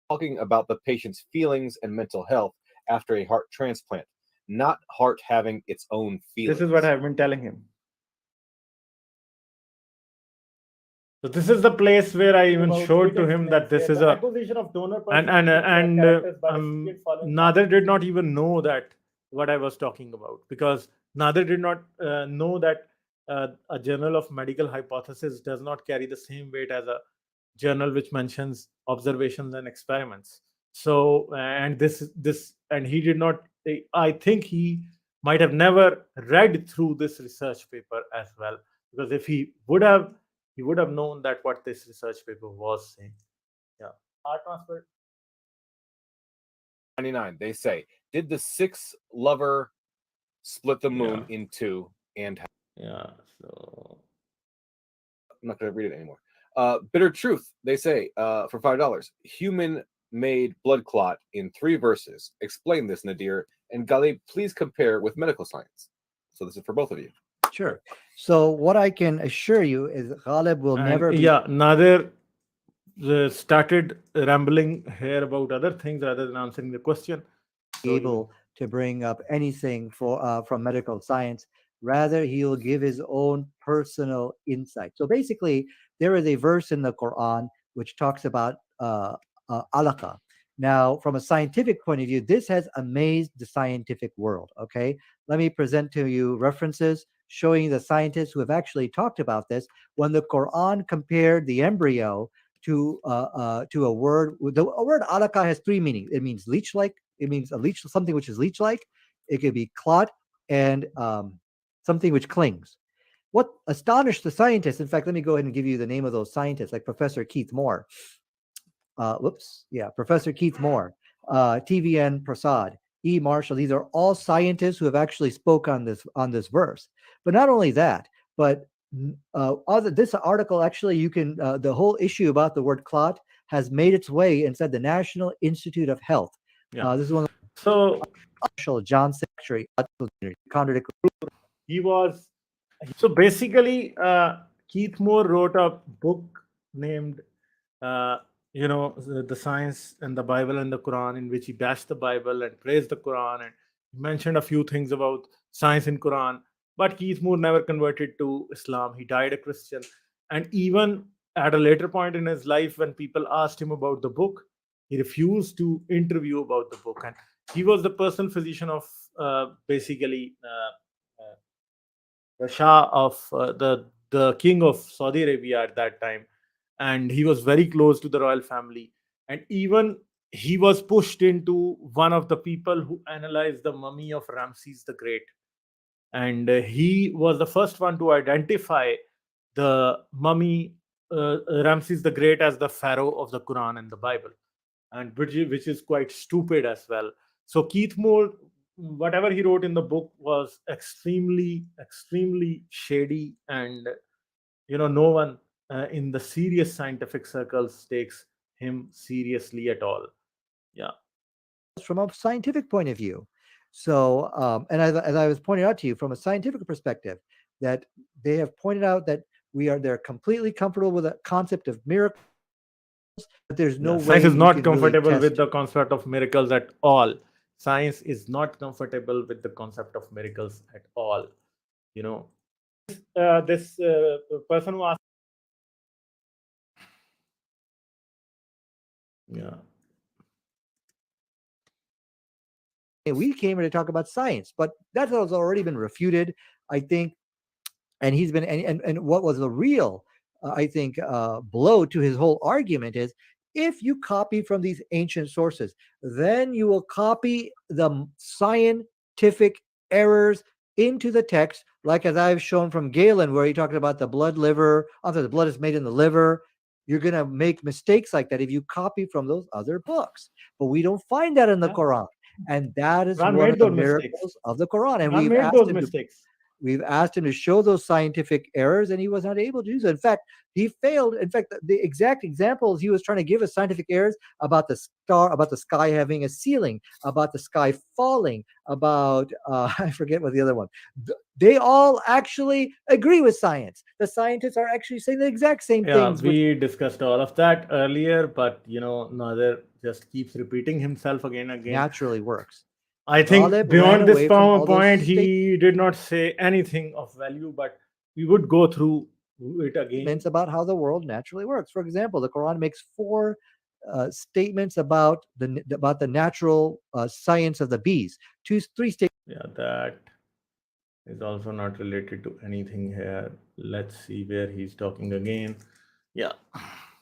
Talking about the patient's feelings and mental health after a heart transplant, not heart having its own feelings. This is what I've been telling him. So this is the place where I even showed to him that this is a acquisition of donor Nadir did not even know that what I was talking about, because Nadir did not know that a journal of medical hypothesis does not carry the same weight as a journal which mentions observations and experiments. So and he did not. I think he might have never read through this research paper as well, because if he would have known that what this research paper was saying. Yeah. Heart transfer. 99. They say, did the 6 lover split the moon in 2 and how? Yeah. So I'm not going to read it anymore. Bitter truth. They say for $5, human made blood clot in 3 verses. Explain this, Nadir. And Ghalib, please compare with medical science. So this is for both of you. Sure. So what I can assure you is Ghalib will never be Nadir started rambling here about other things rather than answering the question. able to bring up anything from medical science. Rather, he will give his own personal insight. So basically, there is a verse in the Quran which talks about alaqa. Now, from a scientific point of view, this has amazed the scientific world. Okay, let me present to you references showing the scientists who have actually talked about this. When the Quran compared the embryo to a word. The word alaka has three meanings. It means leech-like. It means a leech, something which is leech-like. It could be clot and something which clings. What astonished the scientists, in fact, let me go ahead and give you the name of those scientists, like Professor Keith Moore. Professor Keith Moore, TVN Prasad, E. Marshall. These are all scientists who have actually spoke on this verse. But not only that, but this article actually, you can the whole issue about the word clot has made its way inside the National Institute of Health. Yeah. This is one of So Marshall John Secretary. He was So basically, Keith Moore wrote a book named, the Science and the Bible and the Quran, in which he bashed the Bible and praised the Quran, and he mentioned a few things about science in Quran. But Keith Moore never converted to Islam. He died a Christian, and even at a later point in his life, when people asked him about the book, he refused to interview about the book, and he was the personal physician of basically. The Shah of the king of Saudi Arabia at that time, and he was very close to the royal family. And even he was pushed into one of the people who analyzed the mummy of Ramses the Great, and he was the first one to identify the mummy Ramses the Great as the pharaoh of the Quran and the Bible, and which is quite stupid as well. So Keith Moore, whatever he wrote in the book was extremely shady, and no one in the serious scientific circles takes him seriously at all. Yeah. From a scientific point of view. So, and as I was pointing out to you from a scientific perspective, that they have pointed out that they're completely comfortable with the concept of miracles, but there's no way science is you not can comfortable really with the concept of miracles at all. Science is not comfortable with the concept of miracles at all. this person who asked. Yeah. We came here to talk about science, but that has already been refuted, I think. And he's been, and what was the real, I think, blow to his whole argument is, if you copy from these ancient sources, then you will copy the scientific errors into the text, like as I've shown from Galen, where he talked about the blood is made in the liver. You're going to make mistakes like that if you copy from those other books. But we don't find that in the Quran. And that is Quran one made of the those mistakes. miracles of the Quran. And Quran made those mistakes. we've asked him to show those scientific errors, and he was not able to do so. In fact, he failed. In fact, the exact examples he was trying to give us scientific errors about the sky having a ceiling, about the sky falling, about I forget what the other one. They all actually agree with science. The scientists are actually saying the exact same things. We discussed all of that earlier, but Nadir just keeps repeating himself again and again. Naturally works. I think Ghalib beyond ran this away from all those point, he did not say anything of value, but we would go through it again. Statements about how the world naturally works. For example, the Quran makes 4 statements about the natural science of the bees. 3 statements. Yeah, that is also not related to anything here. Let's see where he's talking again. Yeah.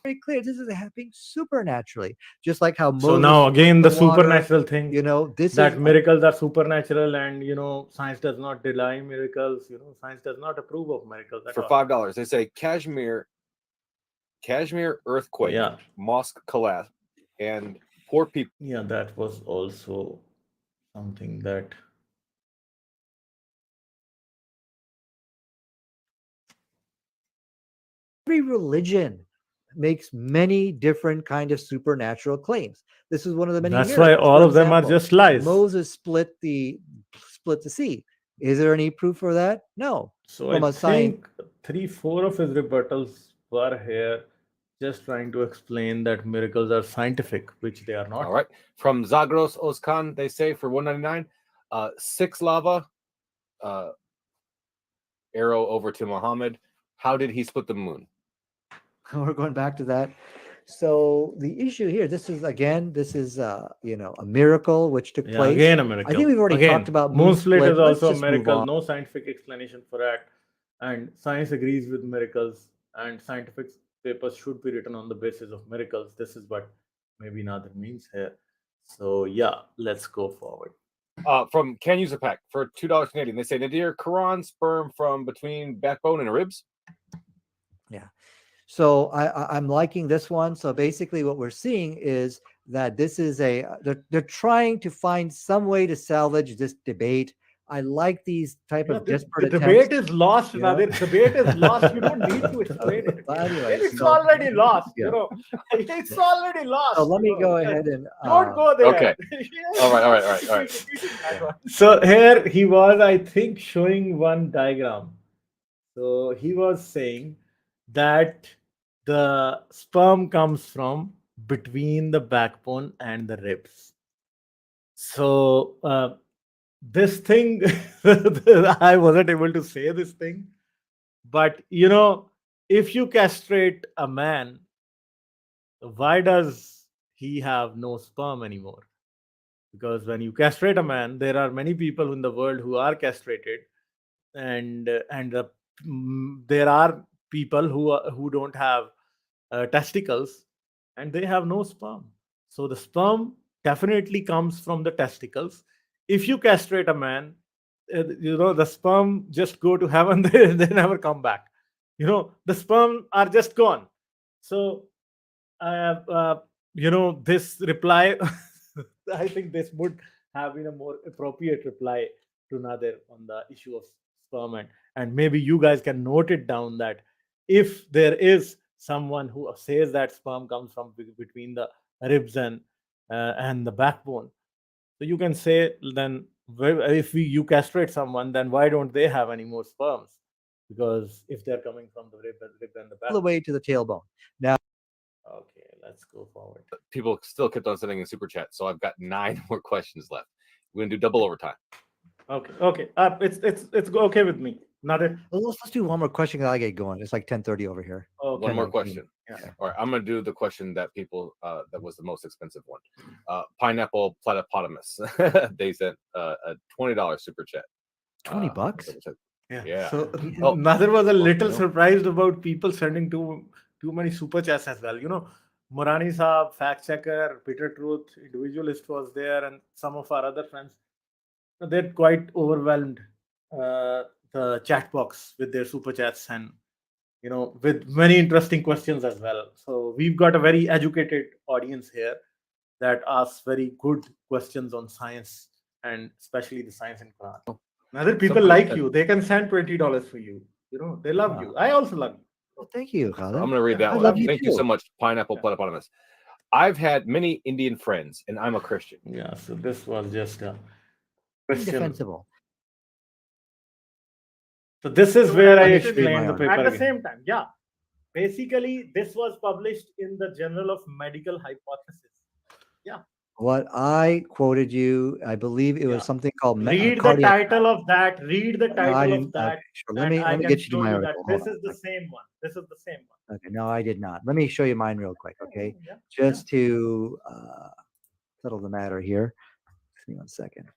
Very clear. This is happening supernaturally, just like how Moses. So now again the water, supernatural thing. Miracles are supernatural, and science does not deny miracles. Science does not approve of miracles. For $5, they say Kashmir earthquake, mosque collapse, and poor people. Yeah, that was also something that. Every religion makes many different kind of supernatural claims. This is one of the many. That's why all of them are just lies. Moses split the sea. Is there any proof for that? No. So I think 3-4 of his rebuttals were here, just trying to explain that miracles are scientific, which they are not. All right. From Zagros Ozkan, they say for $1.99, 6 lava, arrow over to Muhammad. How did he split the moon? We're going back to that. So the issue here, this is a miracle which took place. Again, a miracle. I think we've already talked about moon split is also a miracle. No scientific explanation for that, and science agrees with miracles, and scientists papers should be written on the basis of miracles. This is what maybe Nadir means here. So yeah, let's go forward. From Can Use a Pack for $2 Canadian. They say Nadir, Quran sperm from between backbone and ribs. Yeah. So I'm liking this one. So basically, what we're seeing is that this is they're trying to find some way to salvage this debate. I like these type of desperate the attempts. debate is lost, you know? Nadir. Debate is lost. You don't need to explain it. But anyways, It's so- already lost. Yeah. You know, it's already lost. So let me you know. go ahead and Don't go there. Okay. All right. So here he was, I think, showing one diagram. So he was saying that the sperm comes from between the backbone and the ribs. So this thing, I wasn't able to say this thing, but you know, if you castrate a man, why does he have no sperm anymore? Because when you castrate a man, there are many people in the world who are castrated, and there are people who don't have testicles, and they have no sperm. So the sperm definitely comes from the testicles. If you castrate a man, you know, the sperm just go to heaven. They never come back. You know, the sperm are just gone. So you know, this reply, I think this would have been a more appropriate reply to Nadir on the issue of sperm, and maybe you guys can note it down that if there is someone who says that sperm comes from between the ribs and the backbone, so you can say then, if you castrate someone, then why don't they have any more sperms? Because if they're coming from the rib and the all the backbone. way to the tailbone. Now, Okay, let's go forward. People still kept on sending in super chat, so I've got 9 more questions left. We're gonna do double overtime. Okay. It's okay with me. Nadir. let's do one more question. I get going. It's like 10:30 over here. Okay. One more 10:19. question. Yeah. All right, I'm gonna do the question that people that was the most expensive one. Pineapple platypotamus. They sent a $20 super chat. $20. Yeah. So Oh. Nadir was a little no. surprised about people sending too many super chats as well. You know, Morani Saab, fact checker, Peter Truth, Individualist was there, and some of our other friends. They're quite overwhelmed the chat box with their super chats, and you know, with many interesting questions as well. So we've got a very educated audience here that asks very good questions on science, and especially the science in Quran. Other people Somebody like said- you, they can send $20 for you. You know, they love you. I also love you. Well, thank you, Khalid. I'm gonna read that I one. love you Thank you too. so much, Pineapple platypotamus. I've had many Indian friends, and I'm a Christian. Yeah, so this was just a question. Indefensible. So this is where I Understood explained my the paper At the again. same time, yeah. Basically, this was published in the Journal of Medical Hypothesis. What I quoted you, I believe it was Yeah. something called Read the cardiac. title of that. Read the No, I title didn't. of that. Okay, sure. And Let I me can get you to show my you that article. this Hold is the same one. This is the same one. on. Okay, no, I did not. Let me show you mine real quick. Okay, Yeah. just to settle the matter here. Give me 1 second.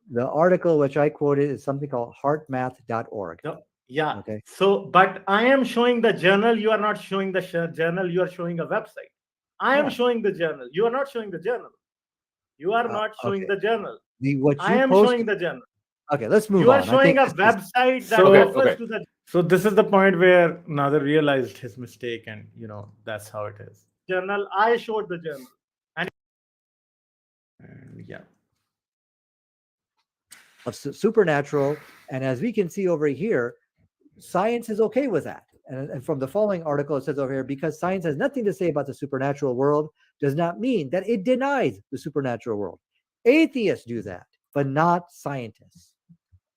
The article which I quoted is something called heartmath.org. No, yeah. Okay. So, but I am showing the journal. You are not showing the journal. You are showing a website. I am Yeah. showing the journal. You are not showing the journal. You are not showing okay. the journal. What I you am posted. showing the journal. Okay, let's move You are on. I showing think a this is- website that So- refers Okay. to the So this is the point where Nadir realized his mistake, and you know, that's how it is. journal. I showed the journal. And yeah. of supernatural, and as we can see over here, science is okay with that. And from the following article, it says over here, because science has nothing to say about the supernatural world, does not mean that it denies the supernatural world. Atheists do that, but not scientists.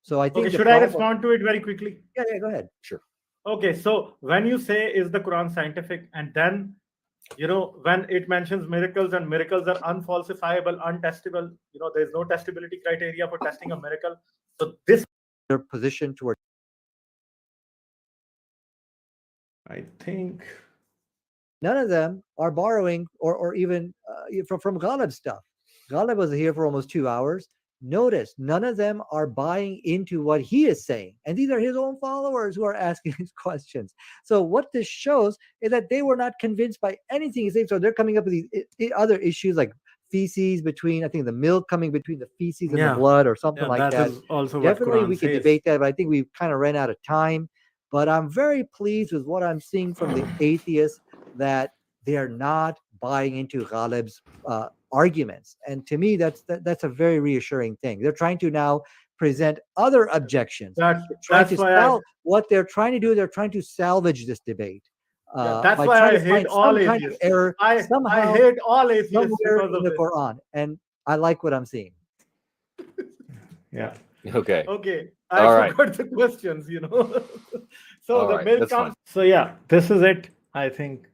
So I think. Okay, the should I problem- respond to it very quickly? Yeah, go ahead. Okay, so when you say is the Quran scientific, and then you know when it mentions miracles and miracles are unfalsifiable, untestable, you know there's no testability criteria for testing a miracle. So this Their position toward I think none of them are borrowing or even from Ghalib stuff. Ghalib was here for almost 2 hours. Notice none of them are buying into what he is saying. And these are his own followers who are asking these questions. So what this shows is that they were not convinced by anything he's saying. So they're coming up with these other issues like feces between, I think the milk coming between the feces and the Yeah. blood or something Yeah, like that that. is also what Definitely Quran we could says. debate that, but I think we've kind of ran out of time. But I'm very pleased with what I'm seeing from the atheists, that they are not buying into Ghalib's arguments. And to me, that's a very reassuring thing. They're trying to now present other objections. That They're trying that's to why I what they're trying to do. They're trying to salvage this debate that's by why trying I to hate find all some kind of atheists. error I somehow hate all atheists somewhere because in of the this. Quran. And I like what I'm seeing. Yeah. Okay. Okay, All I right. forgot the questions, you know. So All the right, milk that's comes. fine. So yeah, this is it. I think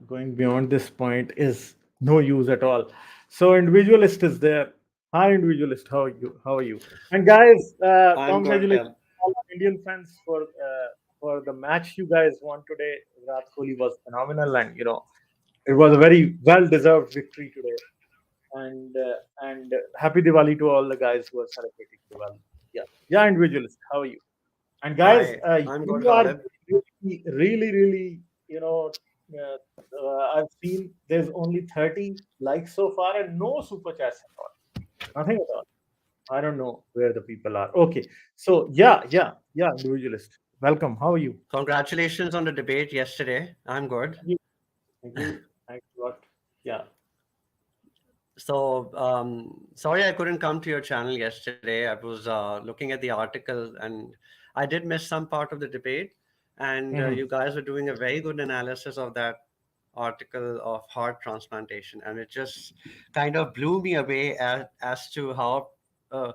going beyond this point is no use at all. So individualist is there. Hi, individualist. How are you? How are you? And guys, I'm good. congratulations all our Indian fans for the match you guys won today. Virat Kohli was phenomenal, and it was a very well deserved victory today. And happy Diwali to all the guys who are celebrating Diwali. Yeah, yeah, individualist. How are you? And guys, Hi, I'm good, you are Ghalib. really, I've seen there's only 30 likes so far and no super chats at all. Nothing at all. I don't know where the people are. Okay. So yeah, individualist. Welcome. How are you? Congratulations on the debate yesterday. I'm good. Thank you. Thank you. Thanks a lot. Yeah. So, sorry I couldn't come to your channel yesterday. I was looking at the article and I did miss some part of the debate. And Mhm. you guys were doing a very good analysis of that article of heart transplantation. And it just kind of blew me away as to how uh,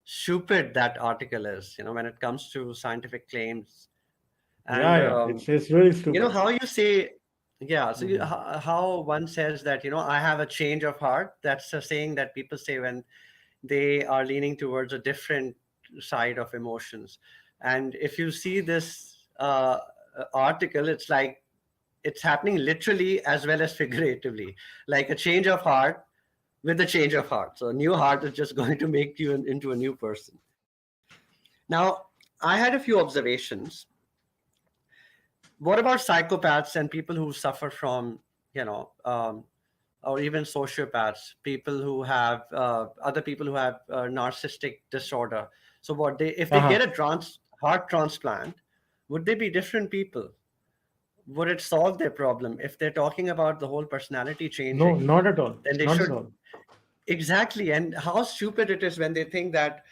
stupid that article is, when it comes to scientific claims. And Yeah. It's really stupid. how you say, yeah, so Mhm. how one says that, I have a change of heart. That's a saying that people say when they are leaning towards a different side of emotions. And if you see this article, it's like it's happening literally as well as figuratively, like a change of heart with a change of heart. So a new heart is just going to make you into a new person. Now, I had a few observations. What about psychopaths and people who suffer from, you know, um, or even sociopaths, people who have other people who have narcissistic disorder? So, what they if they Uh-huh. get a heart transplant, would they be different people? Would it solve their problem? If they're talking about the whole personality No, changing, not at all. then they Not at should all. exactly. And how stupid it is when they think that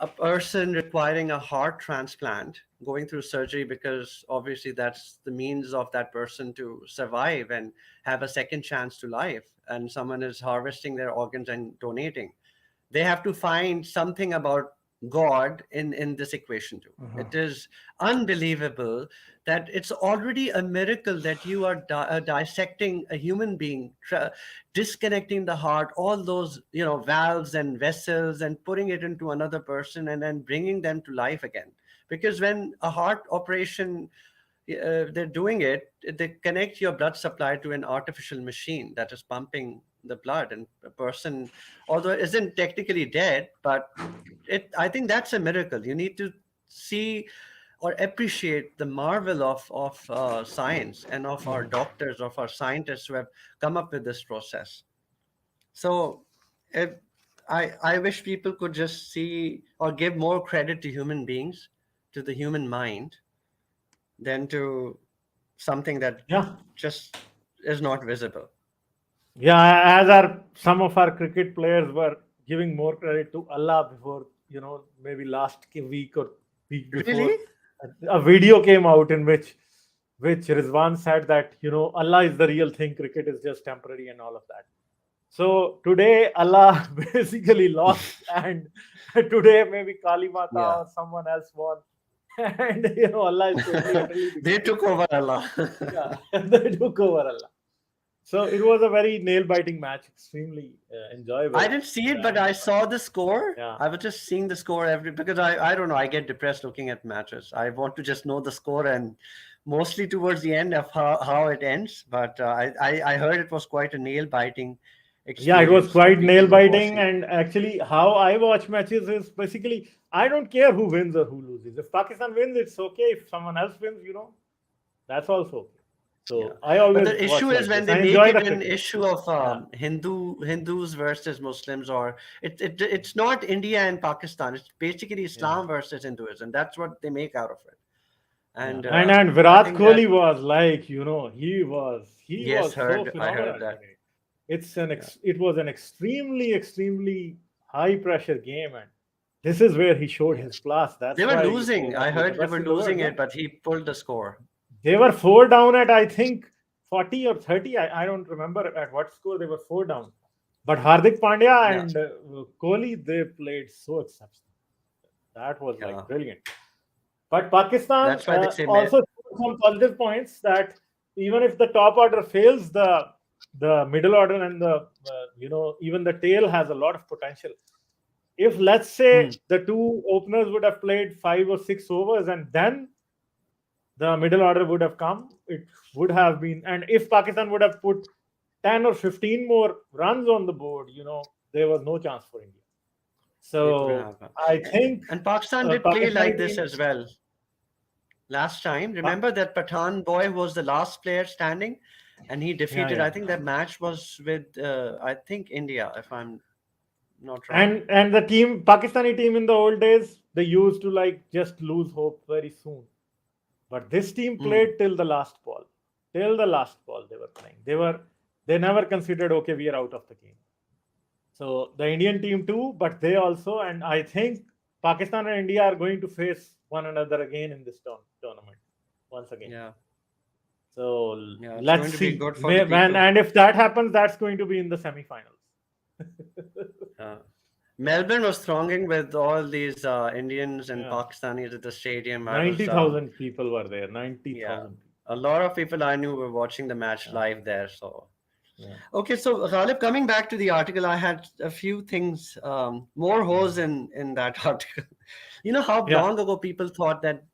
a person requiring a heart transplant going through surgery, because obviously that's the means of that person to survive and have a second chance to life, and someone is harvesting their organs and donating, they have to find something about God in this equation too. Uh-huh. It is unbelievable that it's already a miracle that you are dissecting a human being, disconnecting the heart, all those valves and vessels, and putting it into another person and then bringing them to life again. Because when a heart operation they're doing it, they connect your blood supply to an artificial machine that is pumping the blood, and a person, although isn't technically dead, but I think that's a miracle. You need to see or appreciate the marvel of science and of our doctors, of our scientists who have come up with this process. So if, I wish people could just see or give more credit to human beings, to the human mind, than to something that Yeah. just is not visible. Yeah, as our some of our cricket players were giving more credit to Allah before, maybe last week or week Really? before, a video came out in which Rizwan said that Allah is the real thing, cricket is just temporary and all of that. So today Allah basically lost, and today maybe Kali Mata Yeah. or someone else won, and Allah is totally utterly They defeated. took over Allah. Yeah, they took over Allah. So it was a very nail-biting match, extremely enjoyable. I didn't see it, but And I saw the score. yeah, I was just seeing the score because I don't know. I get depressed looking at matches. I want to just know the score, and mostly towards the end of how it ends. But I heard it was quite a nail biting. Yeah, it was experience that quite people nail were biting. watching. And actually, how I watch matches is basically I don't care who wins or who loses. If Pakistan wins, it's okay. If someone else wins, that's also okay. Yeah, So I but always the watch issue is like when this. they I make enjoy it the an cricket. issue of Yeah, Hindus versus Muslims, or it's not India and Pakistan. It's basically yeah, Islam versus Hinduism. That's what they make out of it. yeah. And And I Virat think that Kohli was like he was yes, so heard I phenomenal heard that. today. Yeah, It was an extremely high pressure game, and this is where he showed yeah. his class. They That's were why we say losing. that I he's the heard they best were in the world. losing Yeah. it, but he pulled the score. They were four down at I think 40 or 30. I don't remember at what score they were four down. But Hardik Pandya Yeah, and Kohli, they played so exceptional. That was like yeah. brilliant. But Pakistan That's why they say also showed some positive points that even if the top order fails, the middle order and the even the tail has a lot of potential. If let's say hmm, the two openers would have played 5 or 6 overs and then the middle order would have come, it would have been. And if Pakistan would have put 10 or 15 more runs on the board, there was no chance for India. it will So happen. I think And Pakistan did play like Pakistani this team. as well last time. Pa- Remember that Pathan boy who was the last player standing, and he yeah, defeated. yeah. I think that match was with I think India, if I'm not wrong. And the Pakistani team in the old days, they used to like just lose hope very soon. But this team Hmm. played till the last ball. Till the last ball they were playing. They never considered okay, we are out of the game. So the Indian team too, but they also, and I think Pakistan and India are going to face one another again in this tournament once again. Yeah, So yeah. It's let's going to be see, good for the man. people. And if that happens, that's going to be in the semifinals. Uh, Melbourne was thronging with all these Indians and Yeah, Pakistanis at the stadium. I was 90,000 people were there. yeah. 90,000 people. A lot of people I knew were watching the match Yeah, live there. So yeah, okay, so Ghalib, coming back to the article, I had a few things, more holes mm. in that article. You know how Yeah, long ago people thought that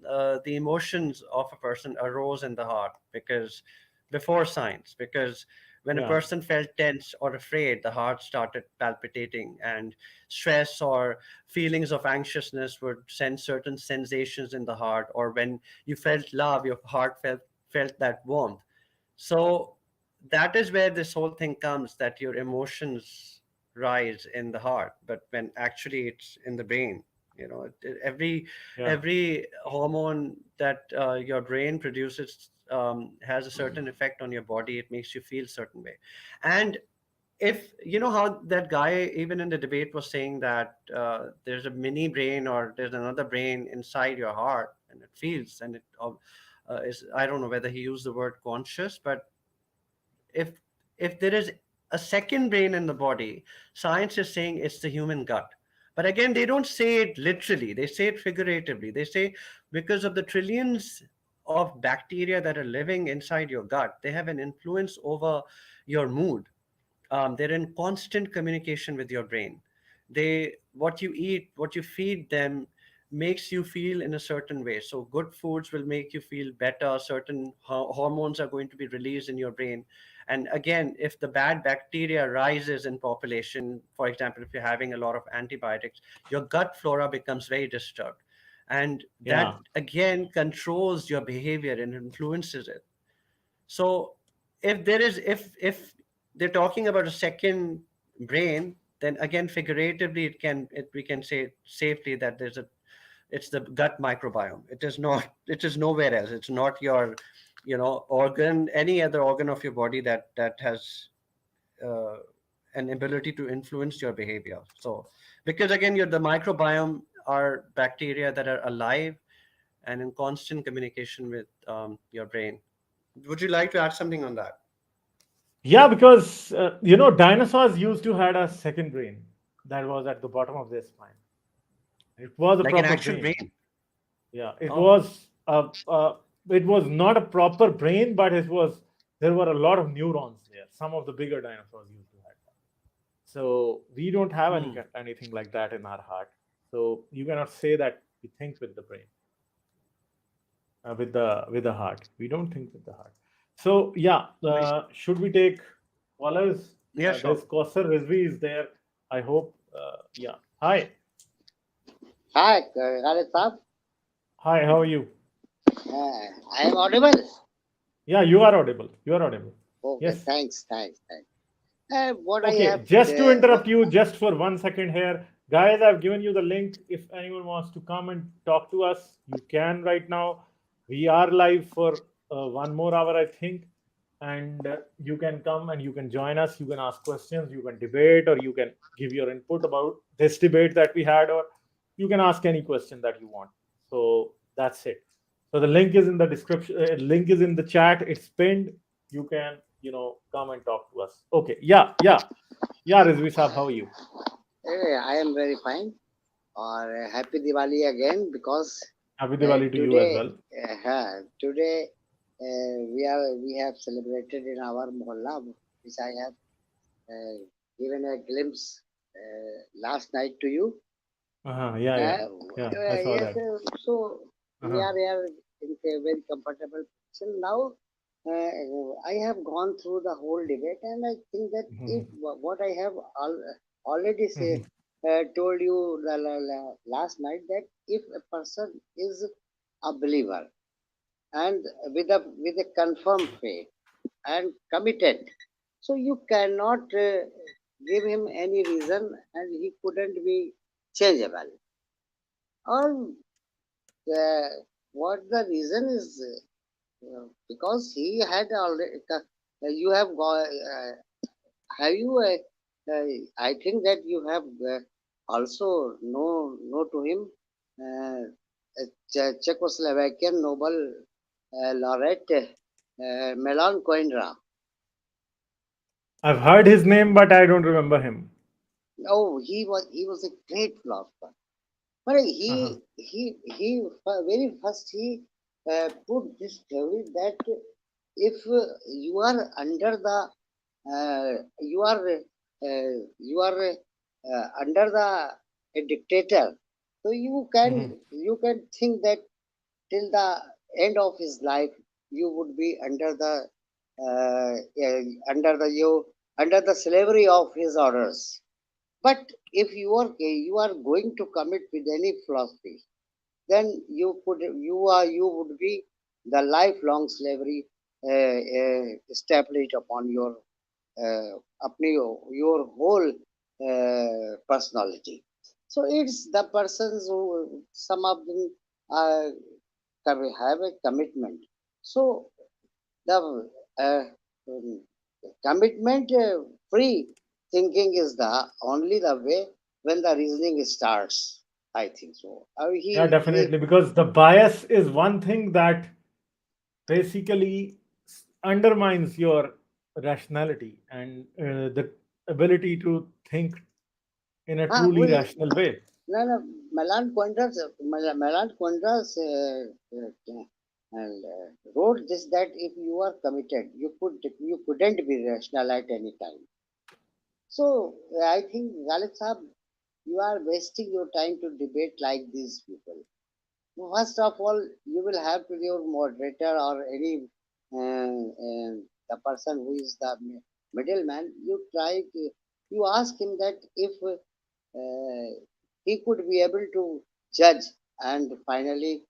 the emotions of a person arose in the heart because before science, because when a yeah, person felt tense or afraid, the heart started palpitating, and stress or feelings of anxiousness would send certain sensations in the heart, or when you felt love, your heart felt that warmth. So that is where this whole thing comes, that your emotions rise in the heart, but when actually it's in the brain. Every yeah, every hormone that your brain produces has a certain effect on your body. It makes you feel certain way. And if you know how that guy even in the debate was saying that there's a mini brain or there's another brain inside your heart, and it feels, and it is, I don't know whether he used the word conscious, but if there is a second brain in the body, science is saying it's the human gut. But again, they don't say it literally, they say it figuratively. They say because of the trillions of bacteria that are living inside your gut, they have an influence over your mood. They're in constant communication with your brain. They What you eat, what you feed them, makes you feel in a certain way. So good foods will make you feel better. Certain hormones are going to be released in your brain. And again, if the bad bacteria rises in population, for example, if you're having a lot of antibiotics, your gut flora becomes very disturbed, and yeah, that again controls your behavior and influences it. So if they're talking about a second brain, then again figuratively we can say safely that it's the gut microbiome. It is not, it is nowhere else. It's not your organ, any other organ of your body that has uh, an ability to influence your behavior. So because again the microbiome are bacteria that are alive and in constant communication with your brain. Would you like to add something on that? yeah. Because dinosaurs used to had a second brain that was at the bottom of their spine. It was a Like an proper actual brain. brain? Yeah, Oh, it was not a proper brain, but there were a lot of neurons there. Some of the bigger dinosaurs used to have that. So we don't have hmm. anything like that in our heart. So you cannot say that we think with the brain, heart. We don't think with the heart. So yeah, should we take callers? Yeah, sure. There's Kausar Rizavi is there. I hope. Yeah. Hi. Hi, Ghalib Saab. Hi. How are you? I am audible. Yeah, you are audible. You are audible. Okay, Yes. thanks. What I Okay. have, Just to interrupt you, just for 1 second here, guys. I've given you the link. If anyone wants to come and talk to us, you can right now. We are live for 1 more hour, I think, and you can come and you can join us. You can ask questions. You can debate, or you can give your input about this debate that we had, or you can ask any question that you want. So that's it. So the link is in the description. Link is in the chat. It's pinned. You can, come and talk to us. Okay. Yeah, Rizvi Saab, how are you? I am very fine. Or happy Diwali again, because Happy Diwali to you as today, well. today we have celebrated in our mohalla, which I have given a glimpse last night to you. Yeah. Yeah, I saw Yes, that. so we Uh-huh. are here in a very comfortable position now. I have gone through the whole debate, and I think that if Mhm. what I have already Mhm. told you last night, that if a person is a believer and with a confirmed faith and committed, so you cannot give him any reason, and he couldn't be changeable. Or what the reason is, because he had already. You have got. Have you? I think that you have also know to him, Czechoslovakian Nobel laureate Milan Kundera. I've heard his name, but I don't remember him. Oh, he was a great philosopher. But Uh-huh. he very first he put this theory that if you are under the you are under the a dictator, so Mhm. you can think that till the end of his life you would be under the you under the slavery of his orders. But if you are going to commit with any philosophy, then you would be the lifelong slavery established upon your whole personality. So it's the persons who some of them uh, have a commitment. So the uh, um, commitment free thinking is the only the way when the reasoning starts. I think so. Yeah, definitely. Because the bias is one thing that basically undermines your rationality and the ability to think in a truly we rational way. no, Melan Quantas and wrote this, that if you are committed, you couldn't be rational at any time. So I think Ghalib Saab, you are wasting your time to debate like these people. First of all, you will have to your moderator or any the person who is the middleman. You ask him that if he could be able to judge and finally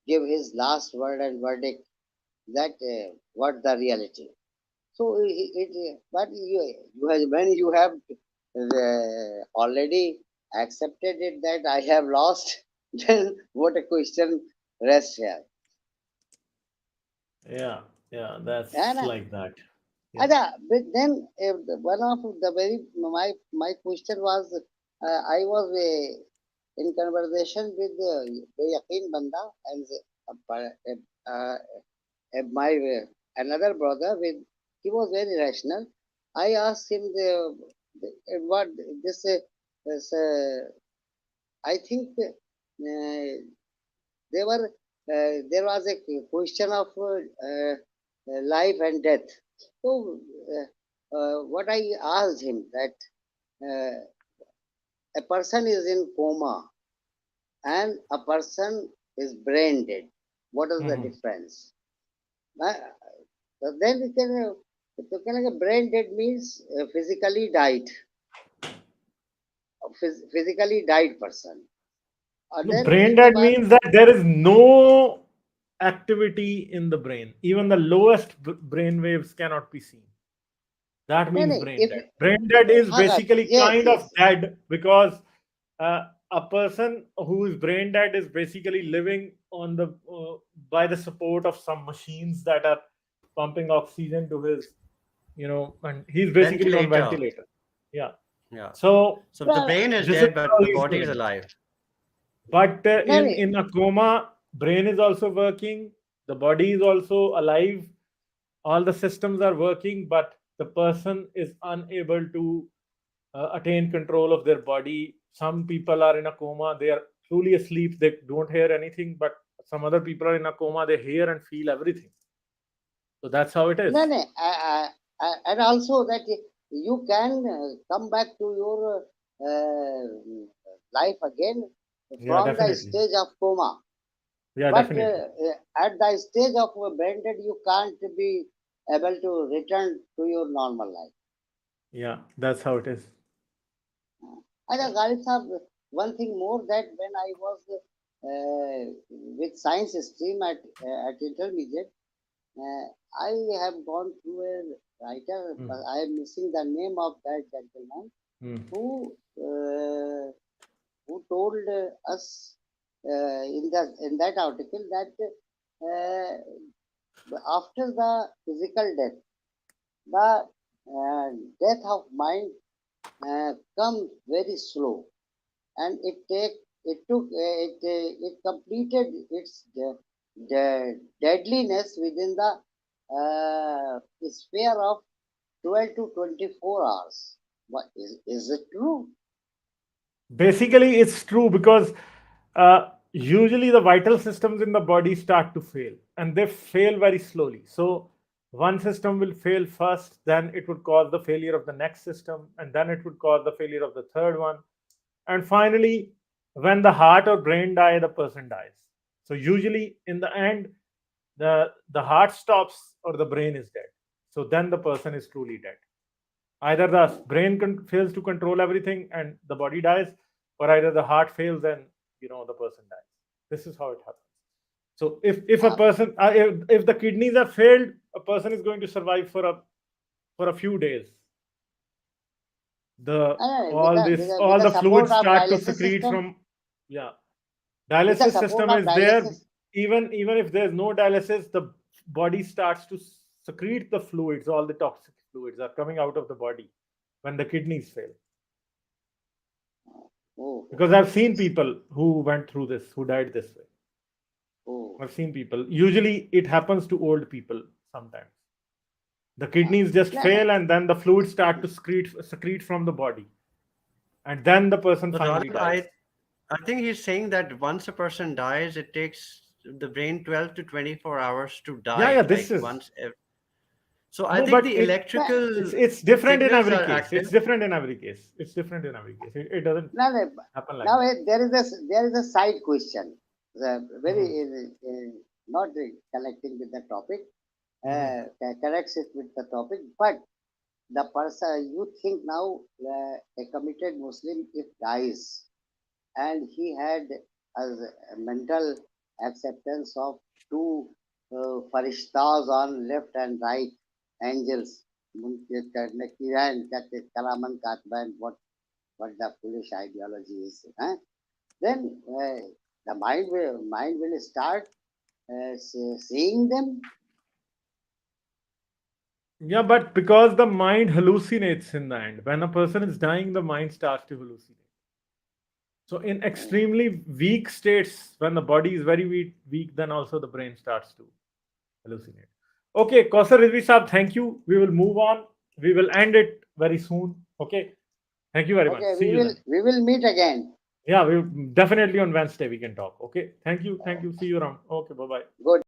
give his last word and verdict, that what the reality. So but when you have already accepted it that I have lost, then what a question rests here. Yeah, that's And like that. Yeah. but then one of the very my question was, I was in conversation with Yaqeen Banda and my another brother with, he was very rational. I asked him what this I think they were there was a question of life and death. So what I asked him that a person is in coma and a person is brain dead. What is the Mhm. difference? Uh, then we can. तो क्या लगा brain dead means physically died, physically died person. No, Then brain एक dead bar means that there is no activity in the brain. Even the lowest brain waves cannot be seen. That नहीं means नहीं brain if dead. Brain dead is हाँ basically yes kind of yes dead because a person who is brain dead is basically living on the by the support of some machines that are pumping oxygen to his, and he's basically on Ventilator. ventilator. Yeah. Yeah. So So the no brain is this is dead, but how the he's body is doing. alive. But नहीं in नहीं in a coma, brain is also working, the body is also alive, all the systems are working, but the person is unable to attain control of their body. Some people are in a coma, they are truly asleep, they don't hear anything, but some other people are in a coma, they hear and feel everything. So that's how it no is. no and also that you can come back to your life again Yeah, from the definitely. stage of coma. Yeah, But definitely. at the stage of brain dead, you can't be able to return to your normal life. Yeah, that's how it is. And Yeah. Ghalib Sahab, one thing more that when I was with science stream at intermediate, uh, I have gone through a writer, Mm, but I am missing the name of that gentleman mm. who uh, who told us in that article that after the physical death, the death of mind comes very slow, and it completed its deadliness within the sphere of 12 to 24 hours. What is it true? Basically, it's true because usually the vital systems in the body start to fail and they fail very slowly. So, one system will fail first, then it would cause the failure of the next system, and then it would cause the failure of the third one. And finally, when the heart or brain die, the person dies. So, usually in the end, the heart stops or the brain is dead. So, then the person is truly dead. Either the brain fails to control everything and the body dies, or either the heart fails and the person dies. This is how it happens. So if a Uh, person if the kidneys have failed, a person is going to survive for a few days. The all this with all the the support fluids of start to dialysis secrete system, from. Yeah, with the dialysis support system of is there. dialysis. Even if there's no dialysis, the body starts to secrete the fluids. All the toxic fluids are coming out of the body when the kidneys fail. Oh, Because I've seen yes. people who went through this, who died this way. Oh, I've seen people. Usually, it happens to old people sometimes. The uh, kidneys just no, no. fail, and then the fluids start to secrete from the body, and then the person But finally Ghalib, dies. I think he's saying that once a person dies, it takes the brain 12 to 24 hours to Yeah, yeah. die. This Like is once. So I no, think but the No, it's electrical it's different in signals every are case. active. It's different in every case. It's different in every case. It doesn't no, no. happen like Now that. there is a side question, very Hmm. not connecting with the topic, Hmm. connects it with the topic, but the person you think now a committed Muslim if dies and he had a mental acceptance of two farishtas on left and right, angels, Kiran, Kalaman, Katban, what the foolish ideology is. Huh? Then the mind will start seeing them. Yeah, but because the mind hallucinates in the end, when a person is dying, the mind starts to hallucinate. So, in Oh, extremely weak states, when the body is very weak, then also the brain starts to hallucinate. Okay, Kausar Rizvi Saab, thank you. We will move on. We will end it very soon. Okay, thank you very much. okay, See you then. we will meet again. Yeah, we definitely on Wednesday we can talk. Okay, thank you. Thank you. See you around. Okay, bye bye. Good.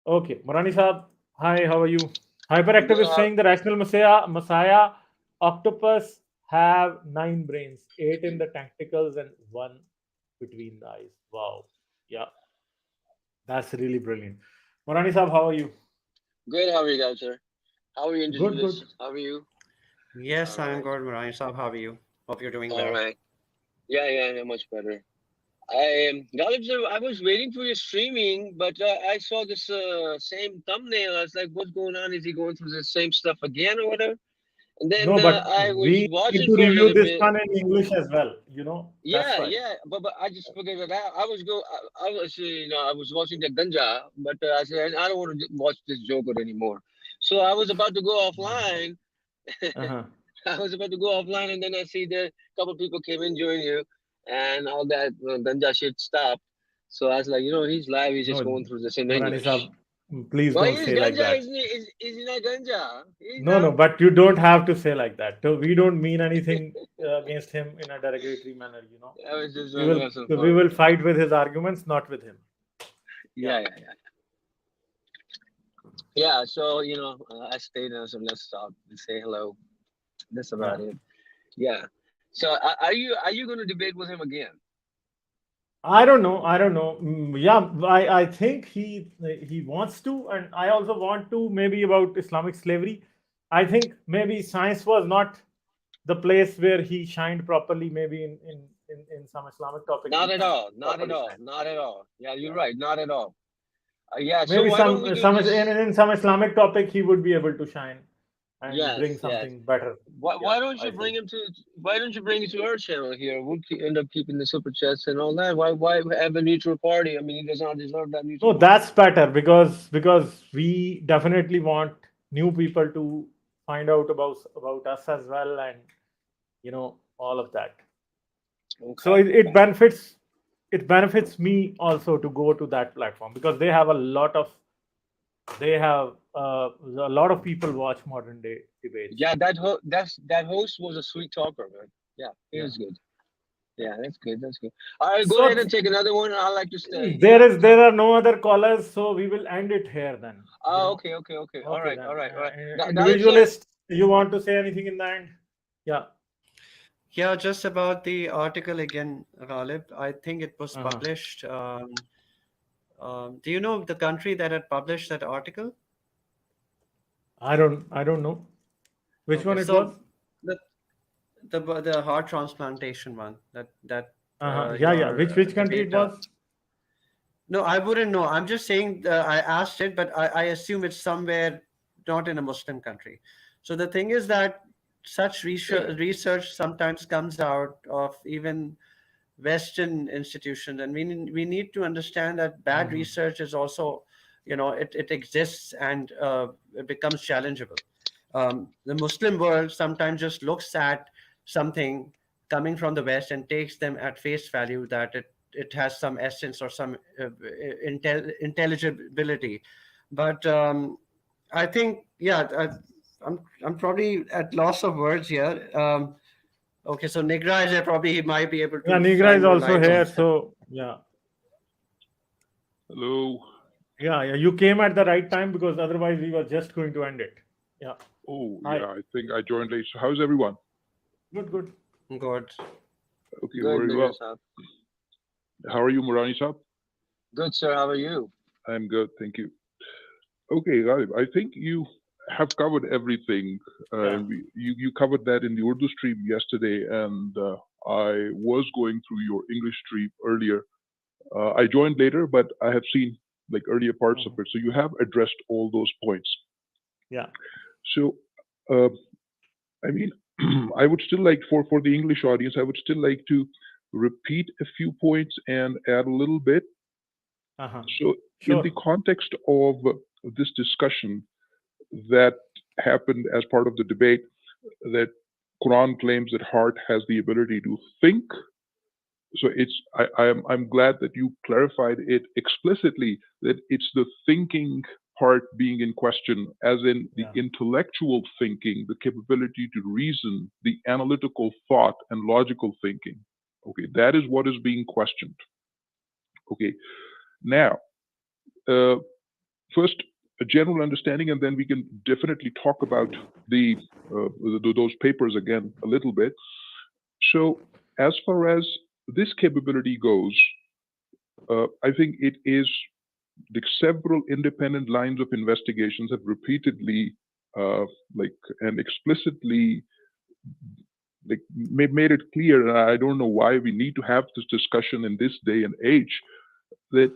Okay, Morani Saab, hi, how are you? Hyperactive Good, is saying the rational Messiah octopus have 9 brains, 8 in the tentacles and one between the eyes. Wow. Yeah, that's really brilliant. Morani Saab, how are you? good. How are you guys, sir? How are you, Good, good. Individualist? How are you? Yes, All I'm right. good, Morani. So how are you? Hope you're doing All well. right. Yeah, much better. Ghalib, sir, I was waiting for your streaming, but I saw this same thumbnail. I was like, what's going on? Is he going through the same stuff again or whatever? And then No, but I was we need watching to for a review little this bit. one in English as well. That's Yeah, why. yeah, but I just figured it out. I was I was watching the Ganja, but I said I don't want to watch this Joker anymore. So I was about to go offline. Uh-huh. I was about to go offline, and then I see that a couple people came in, joined you, and all that Ganja shit stopped. So I was like, he's live. He's just No, going through this in Morani English. Sahab, please Well, don't he's say like Ganja, that. isn't he? Is he not Ganja? He's No, not. no, but you don't have to say like that. So we don't mean anything against him in a derogatory manner. I was just We trying to will have some we fun. will fight with his arguments, not with him. Yeah. Yeah. Yeah, so I stayed and some let's talk and say hello. That's Yeah. about it. Yeah. So are you going to debate with him again? I don't know. I don't know. Yeah, I think he wants to, and I also want to maybe about Islamic slavery. I think maybe science was not the place where he shined properly. Maybe in some Islamic topic Not he at can all. Not at properly all. shine. Not at all. Yeah, you're Yeah. right. Not at all. Yeah. So Maybe why don't we do this? in some Islamic topic he would be able to shine and bring Yes. something better. Why, Yeah, why don't I you think. bring him to? Why don't you bring him to our channel here? We'll end up keeping the super chats and all that. Why have a neutral party? I mean, he does not deserve that neutral No, party. that's better because we definitely want new people to find out about us as well, and all of that. So Okay. it benefits me also to go to that platform because they have a lot of people watch modern day debates. Yeah, that host was a sweet talker, man. Yeah, he Yeah. was good. Yeah, that's good. That's good. All right, go So ahead and take another one. I like to stay. there Yeah. is there are no other callers, so we will end it here then. Oh, okay. All Okay right, then. all right, all right. Ghalib sir. Individualist, you want to say anything in the end? Yeah. Yeah, just about the article again, Ghalib. I think it was Uh-huh. published. Do you know the country that had published that article? I don't know which Okay, one it was. so the the heart transplantation one that Uh-huh. Yeah, yeah. your Which country it debater. was? No, I wouldn't know. I'm just saying I asked it, but I assume it's somewhere not in a Muslim country. So the thing is that such research sometimes comes out of even Western institutions, and we need to understand that bad Mhm. research is also, it exists and it becomes challengeable. The Muslim world sometimes just looks at something coming from the West and takes them at face value that it has some essence or some intelligibility. But I think, yeah, I'm probably at loss of words here. Okay, so Nigra is there. Probably he might be able Yeah, to Nigra shine is more also light on here. this. So yeah, Hello. yeah. You came at the right time because otherwise we were just going to end it. Yeah. Oh, Hi. yeah, I think I joined late. So how's everyone? Good, good. Good. Okay, Good, very Nadir well. Sahab. How are you, Morani Saab? Good, sir. How are you? I'm good, thank you. Okay, Ghalib, I think you have covered everything. Yeah. You covered that in the Urdu stream yesterday, and I was going through your English stream earlier. I joined later, but I have seen like earlier parts of Mhm. it. So you have addressed all those points. Yeah. So, uh, I mean, I would still like for the English audience, I would still like to repeat a few points and add a little bit. Uh-huh. So, in the Sure. context of this discussion that happened as part of the debate, that Quran claims that heart has the ability to think. So I'm glad that you clarified it explicitly that it's the thinking part being in question, as in the Yeah. intellectual thinking, the capability to reason, the analytical thought and logical thinking. Okay, that is what is being questioned. Okay, now uh, first a general understanding, and then we can definitely talk about those papers again a little bit. So as far as this capability goes, I think it is several independent lines of investigations have repeatedly like and explicitly like made it clear. And I don't know why we need to have this discussion in this day and age. That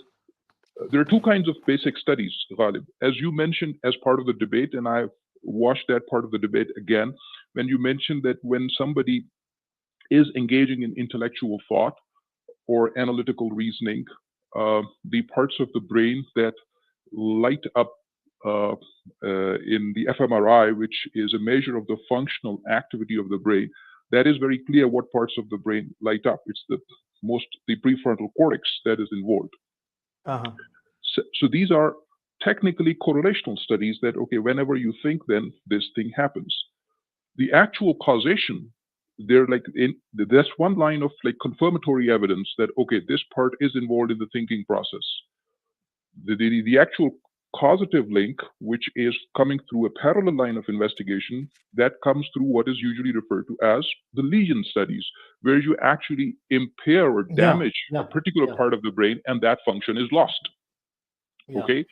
there are two kinds of basic studies, Ghalib, as you mentioned as part of the debate, and I've watched that part of the debate again. When you mentioned that when somebody is engaging in intellectual thought or analytical reasoning, the parts of the brain that light up in the fMRI, which is a measure of the functional activity of the brain, that is very clear what parts of the brain light up. It's the prefrontal cortex that is involved. Uh-huh. So these are technically correlational studies that, okay, whenever you think, then this thing happens. The actual causation, there's one line of like confirmatory evidence that, okay, this part is involved in the thinking process. The actual causative link, which is coming through a parallel line of investigation, that comes through what is usually referred to as the lesion studies, where you actually impair or damage a particular part of the brain and that function is lost. Okay.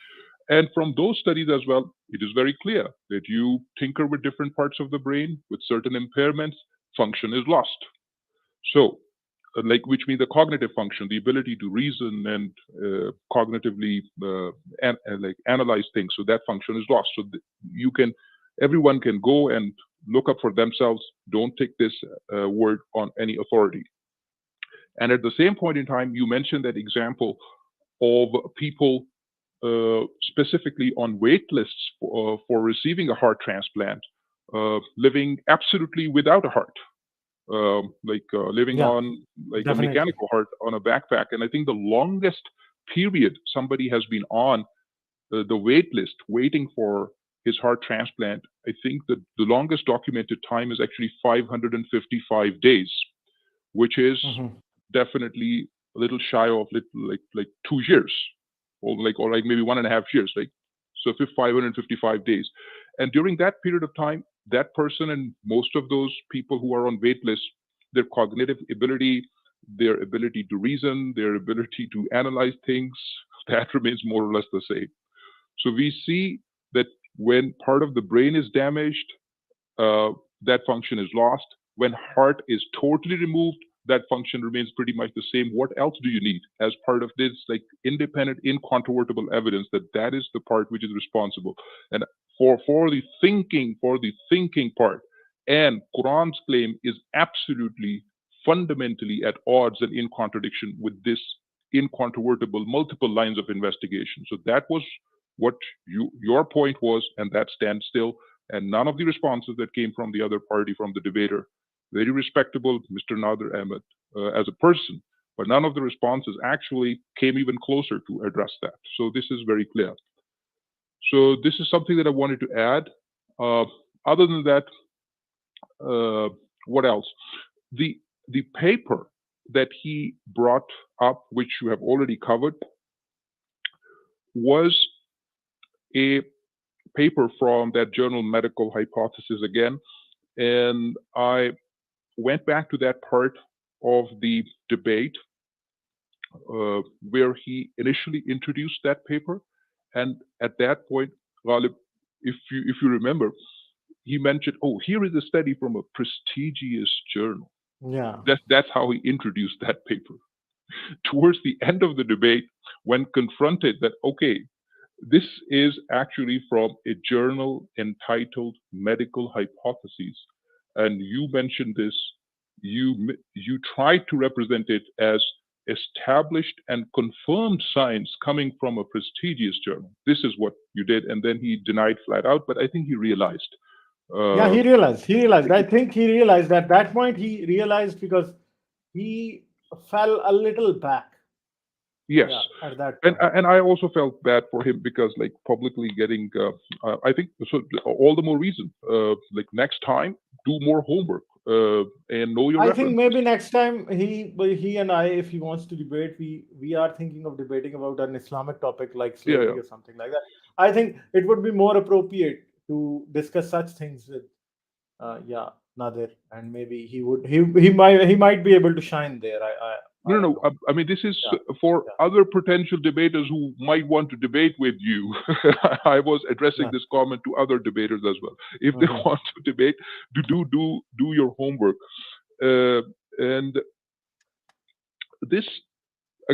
And from those studies as well, it is very clear that you tinker with different parts of the brain with certain impairments, function is lost. So, which means the cognitive function, the ability to reason and cognitively analyze things. So that function is lost. So everyone can go and look up for themselves. Don't take this word on any authority. And at the same point in time, you mentioned that example of people specifically on wait lists for receiving a heart transplant, living absolutely without a heart, living on like a mechanical heart on a backpack. And I think the longest period somebody has been on the wait list waiting for his heart transplant, I think the longest documented time is actually 555 days, which is definitely a little shy of like 2 years. Or like maybe 1.5 years, like so 555 days. And during that period of time, that person and most of those people who are on wait lists, their cognitive ability, their ability to reason, their ability to analyze things, that remains more or less the same. So we see that when part of the brain is damaged, that function is lost. When heart is totally removed, that function remains pretty much the same. What else do you need as part of this like independent, incontrovertible evidence that is the part which is responsible? And for the thinking part, and Quran's claim is absolutely fundamentally at odds and in contradiction with this incontrovertible multiple lines of investigation. So that was what your point was, and that stands still. And none of the responses that came from the other party, from the debater, very respectable, Mr. Nadir Ahmed, as a person, but none of the responses actually came even closer to address that. So this is very clear. So this is something that I wanted to add. Other than that, what else? The paper that he brought up, which you have already covered, was a paper from that journal Medical Hypothesis again. And I went back to that part of the debate where he initially introduced that paper. And at that point, Ghalib, if you remember, he mentioned, oh, here is a study from a prestigious journal. Yeah. That's how he introduced that paper. Towards the end of the debate, when confronted that, okay, this is actually from a journal entitled Medical Hypotheses, and you mentioned this, you tried to represent it as established and confirmed science coming from a prestigious journal. This is what you did, and then he denied flat out. But I think he realized. Yeah, he realized. I think he realized at that point. He realized because he fell a little back. Yes, yeah, at that point. and I also felt bad for him because like publicly getting, I think so. All the more reason. Like next time, do more homework and know your. I think maybe next time he and I, if he wants to debate, we are thinking of debating about an Islamic topic like slavery or something like that. I think it would be more appropriate to discuss such things with, Nadir, and maybe he might be able to shine there. No. I mean, this is Yeah. for Yeah. other potential debaters who might want to debate with you. I was addressing Yeah. this comment to other debaters as well. If they Mhm. want to debate, do your homework. And this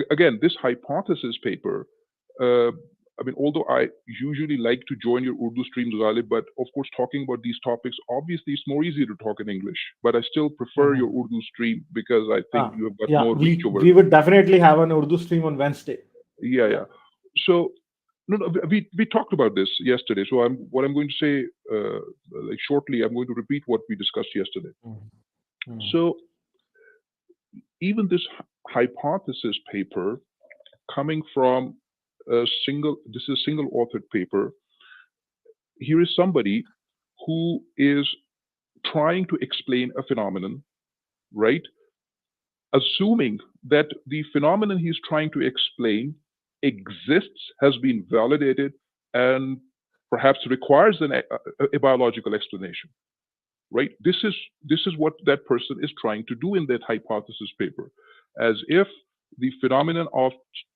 again, this hypothesis paper. I mean, although I usually like to join your Urdu streams, Ghalib, but of course, talking about these topics, obviously, it's more easy to talk in English. But I still prefer your Mhm. Urdu stream because I think you have got Yeah, more reach over. we would definitely have an Urdu stream on Wednesday. Yeah. So, no, we talked about this yesterday. So, what I'm going to say, like shortly, I'm going to repeat what we discussed yesterday. Mhm. So, even this hypothesis paper coming from this is a single authored paper. Here is somebody who is trying to explain a phenomenon, right? Assuming that the phenomenon he's trying to explain exists, has been validated, and perhaps requires a biological explanation, right? This is what that person is trying to do in that hypothesis paper, as if the phenomenon of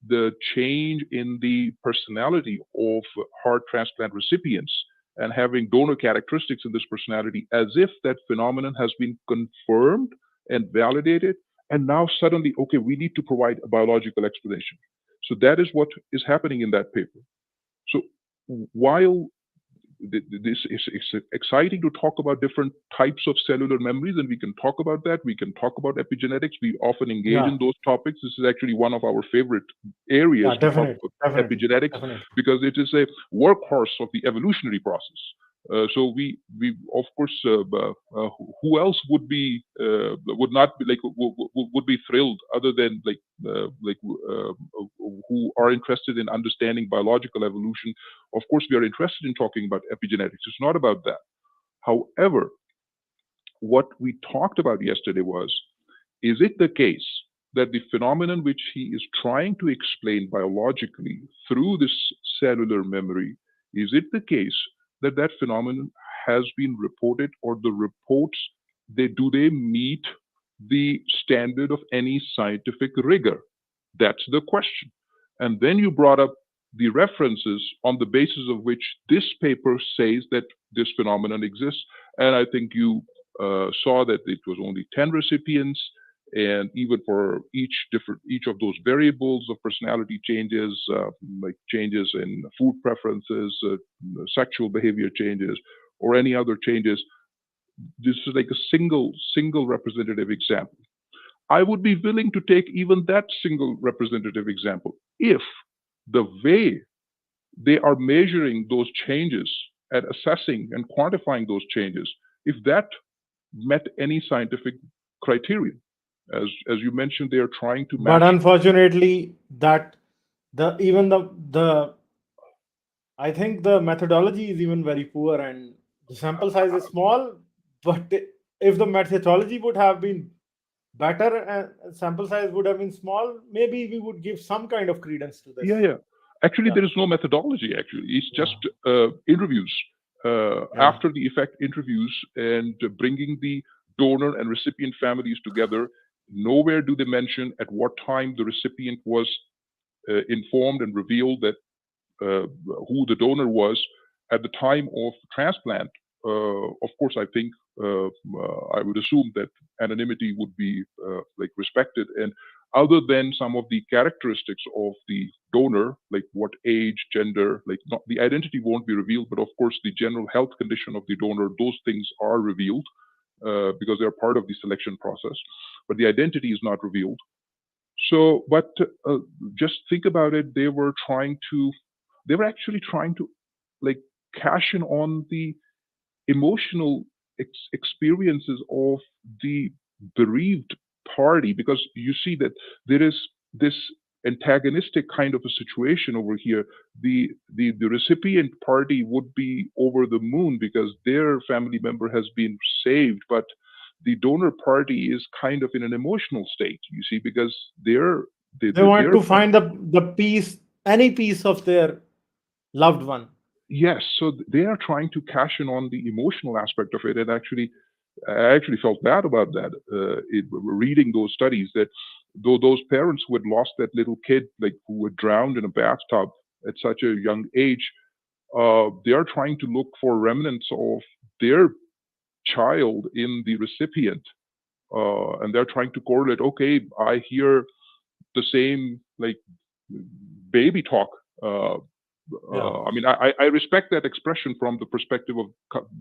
the change in the personality of heart transplant recipients and having donor characteristics in this personality, as if that phenomenon has been confirmed and validated, and now suddenly, okay, we need to provide a biological explanation. So that is what is happening in that paper. So while this is it's exciting to talk about different types of cellular memories, and we can talk about that. We can talk about epigenetics. We often engage in those topics. This is actually one of our favorite areas to talk about epigenetics, because it is a workhorse of the evolutionary process. So we of course, who else would not be would be thrilled other than who are interested in understanding biological evolution. Of course, we are interested in talking about epigenetics. It's not about that. However, what we talked about yesterday was, is it the case that the phenomenon which he is trying to explain biologically through this cellular memory, is it the case that that phenomenon has been reported, or the reports, do they meet the standard of any scientific rigor? That's the question. And then you brought up the references on the basis of which this paper says that this phenomenon exists. And I think you saw that it was only 10 recipients, and even for each of those variables of personality changes, like changes in food preferences, sexual behavior changes, or any other changes, this is like a single representative example. I would be willing to take even that single representative example if the way they are measuring those changes and assessing and quantifying those changes, if that met any scientific criterion. As you mentioned, they are trying to match. But unfortunately, that the I think the methodology is even very poor, and the sample size is small. But if the methodology would have been better and sample size would have been small, maybe we would give some kind of credence to this. Yeah. Actually, there is no methodology. Actually, it's just interviews, after the effect interviews, and bringing the donor and recipient families together. Nowhere do they mention at what time the recipient was informed and revealed that who the donor was at the time of transplant. Of course, I think I would assume that anonymity would be respected, and other than some of the characteristics of the donor, like what age, gender, not the identity won't be revealed, but of course the general health condition of the donor, those things are revealed because they're part of the selection process, but the identity is not revealed. So, but just think about it. They were actually trying to cash in on the emotional experiences of the bereaved party, because you see that there is this antagonistic kind of a situation over here. The recipient party would be over the moon because their family member has been saved, but the donor party is kind of in an emotional state, you see, because they want to find the piece, any piece of their loved one. Yes, so they are trying to cash in on the emotional aspect of it, and I actually felt bad about that. Reading those studies, that though those parents who had lost that little kid, like who were drowned in a bathtub at such a young age, they are trying to look for remnants of their child in the recipient, and they're trying to correlate. Okay, I hear the same like baby talk. I mean, I respect that expression from the perspective of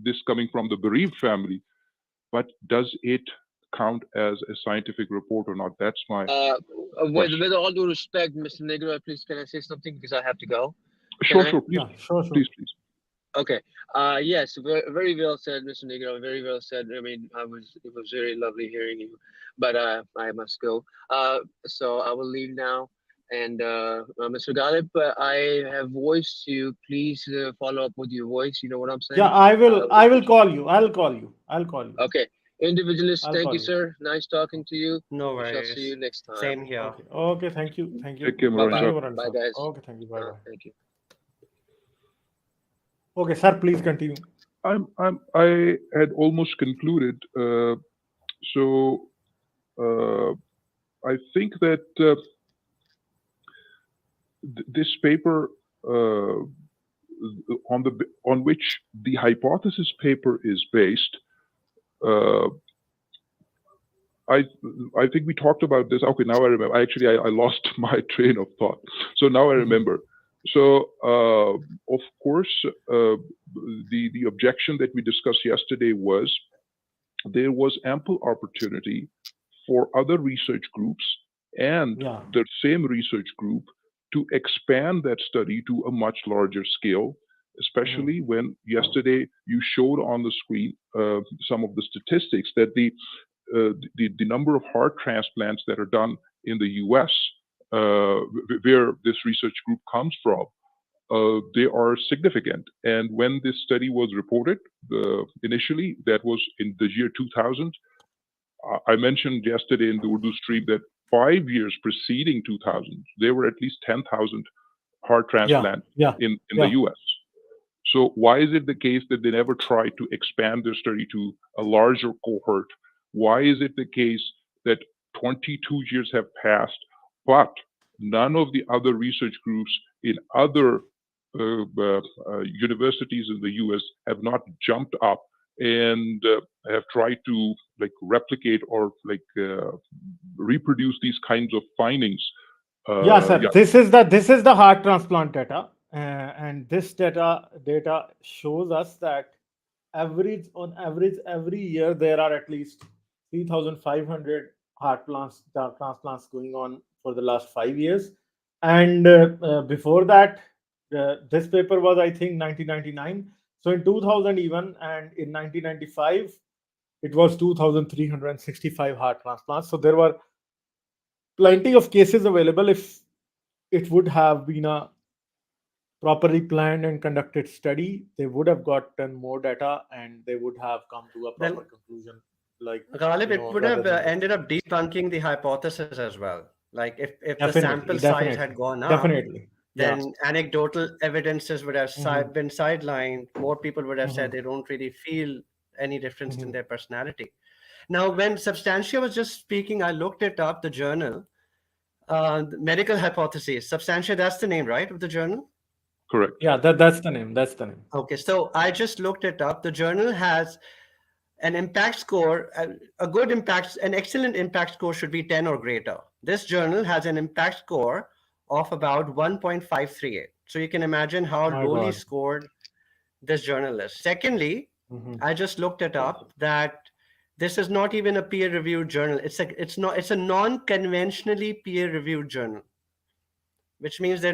this coming from the bereaved family, but does it count as a scientific report or not? That's my with all due respect, Mr. Nigra, please can I say something because I have to go? Sure, please, Yeah, sure. please. Okay. Yes, very, very well said, Mr. Negro. Very well said. I mean, it was very lovely hearing you, but I must go. So I will leave now. And Mr. Ghalib, I have voiced to you. Please follow up with your voice. You know what I'm saying? Yeah, I will call you. I'll call you. Okay. Individualist, I'll thank call you, you. sir. Nice talking to you. No We shall see you worries. next time. Same here. Okay, thank you. Take care, Morani. Bye-bye. Morani Bye, sir. guys. Okay, thank you. Bye. Thank you. Okay, sir, please continue. I had almost concluded. So I think that this paper on which the hypothesis paper is based, I think we talked about this. Okay, now I remember. Actually, I lost my train of thought. So now I remember. So of course, the objection that we discussed yesterday was there was ample opportunity for other research groups and the same research group to expand that study to a much larger scale, especially when yesterday you showed on the screen some of the statistics that the number of heart transplants that are done in the US, where this research group comes from, they are significant. And when this study was reported initially, that was in the year 2000, I mentioned yesterday in the Urdu stream that 5 years preceding 2000, there were at least 10,000 heart transplants in the US. So why is it the case that they never tried to expand their study to a larger cohort? Why is it the case that 22 years have passed, but none of the other research groups in other universities in the US have not jumped up and have tried to like replicate or like reproduce these kinds of findings? Yeah, sir. This is the heart transplant data, and this data shows us that on average every year there are at least 3,500 heart transplants going on for the last 5 years, and before that, this paper was I think 1999. So in 2000 even, and in 1995, it was 2,365 heart transplants. So there were plenty of cases available if it would have been a properly planned and conducted study. They would have gotten more data and they would have come to a proper conclusion. Like Ghalib, it would have rather than ended up debunking the hypothesis as well. Like if the Definitely, sample size had gone up, definitely. then anecdotal evidences would have been sidelined. More people would have said Mhm. they don't really feel any difference in their personality. Now, when Substantia was just speaking, I looked it up, the journal, medical hypotheses. Substantia, that's the name, right, of the journal? Correct. Yeah, that's the name. That's the name. Okay, so I just looked it up. The journal has an impact score, a good impact, an excellent impact score should be 10 or greater. This journal has an impact score of about 1.538. So you can imagine how My lowly God. scored this journal is. Secondly, I just looked it up that this is not even a peer-reviewed journal. It's a non-conventionally peer-reviewed journal, which means they're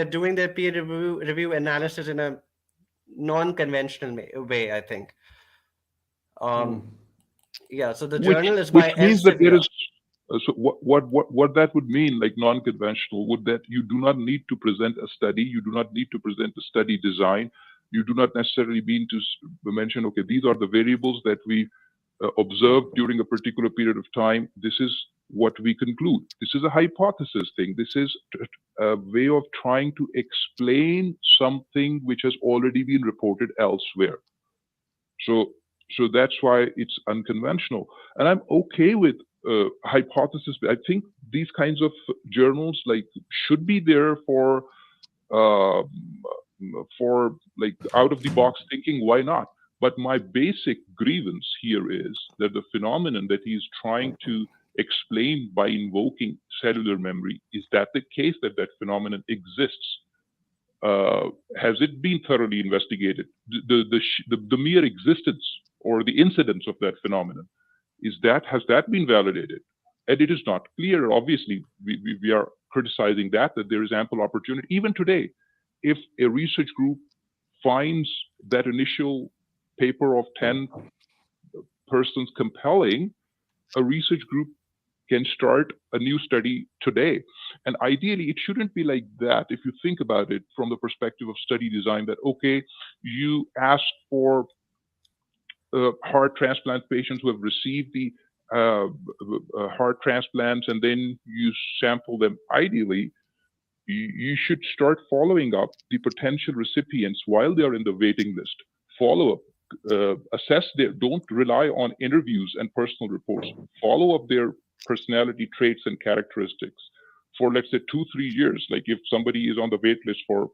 doing their peer review analysis in a non-conventional way, I think. Yeah, so the journal is by which means that there Elsevier. is so what that would mean, like non-conventional, would that you do not need to present a study, you do not need to present a study design, you do not necessarily mean to mention, okay, these are the variables that we observed during a particular period of time. This is what we conclude. This is a hypothesis thing. This is a way of trying to explain something which has already been reported elsewhere. So that's why it's unconventional. And I'm okay with hypothesis. I think these kinds of journals like should be there uh, for like out of the box thinking. Why not? But my basic grievance here is that the phenomenon that he's trying to explain by invoking cellular memory, is that the case, that that phenomenon exists? Has it been thoroughly investigated? The mere existence or the incidence of that phenomenon, has that been validated? And it is not clear. Obviously, we are criticizing that there is ample opportunity. Even today, if a research group finds that initial paper of 10 persons compelling, a research group can start a new study today. And ideally, it shouldn't be like that. If you think about it from the perspective of study design, that, okay, you ask for heart transplant patients who have received the heart transplants, and then you sample them. Ideally, you should start following up the potential recipients while they are in the waiting list. Follow up, assess their, don't rely on interviews and personal reports. Follow up their personality traits and characteristics for, let's say, 2-3 years. Like if somebody is on the wait list for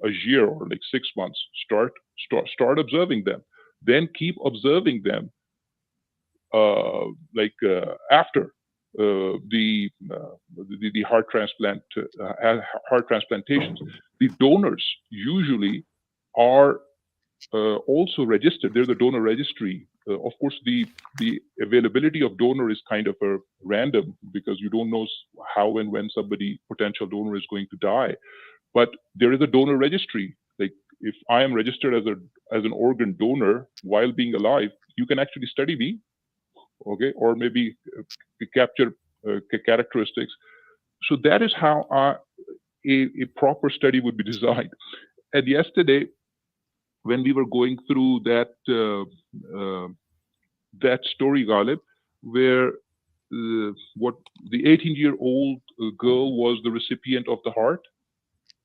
a year or like 6 months, start observing them. Then keep observing them after the heart transplantations. The donors usually are also registered. They're the donor registry. Of course, the availability of donor is kind of a random, because you don't know how and when somebody, potential donor, is going to die. But there is a donor registry. Like if I am registered as an organ donor while being alive, you can actually study me, okay, or maybe capture characteristics. So that is how a proper study would be designed. And yesterday, when we were going through that story, Ghalib, where what the 18-year-old girl was the recipient of the heart,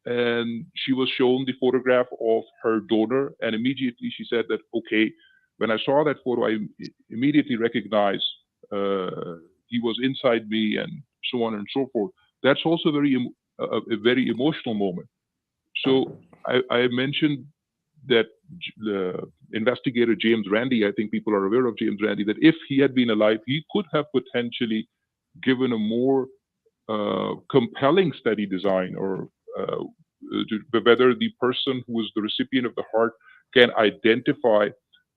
and she was shown the photograph of her donor, and immediately she said that, okay, when I saw that photo, I immediately recognized he was inside me, and so on and so forth. That's also a very emotional moment. So I mentioned that investigator James Randi, I think people are aware of James Randi, that if he had been alive, he could have potentially given a more compelling study design, or whether the person who is the recipient of the heart can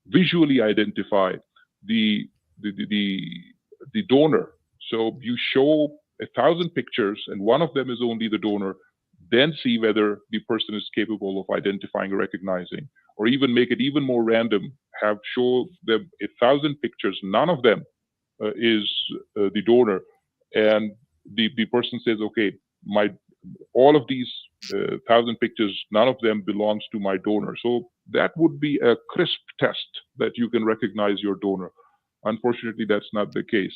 visually identify the donor. So you show 1,000 pictures and one of them is only the donor, then see whether the person is capable of identifying or recognizing, or even make it even more random, show them 1,000 pictures, none of them is the donor, and the person says, okay, all of these 1,000 pictures, none of them belongs to my donor. So that would be a crisp test that you can recognize your donor. Unfortunately, that's not the case.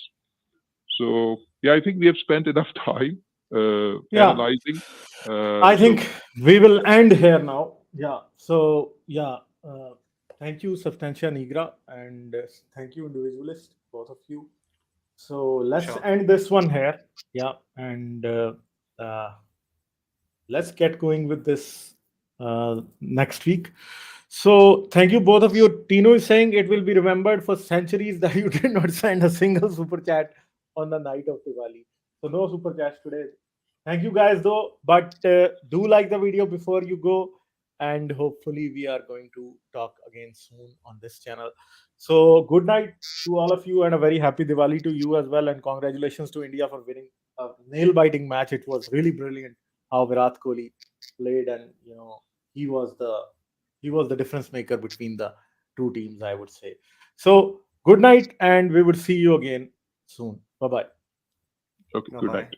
So yeah, I think we have spent enough time analyzing. I think we will end here now. Yeah. So yeah, thank you, Substantia Nigra, and thank you, Individualist, both of you. So let's end this one here. Yeah, and let's get going with this next week. So thank you, both of you. Tino is saying it will be remembered for centuries that you did not send a single super chat on the night of Diwali. So no super chats today. Thank you guys though, but do like the video before you go, and hopefully we are going to talk again soon on this channel. So good night to all of you, and a very happy Diwali to you as well, and congratulations to India for winning a nail-biting match. It was really brilliant how Virat Kohli played, and he was the difference maker between the two teams, I would say. So good night, and we will see you again soon. Bye bye. Okay, good night.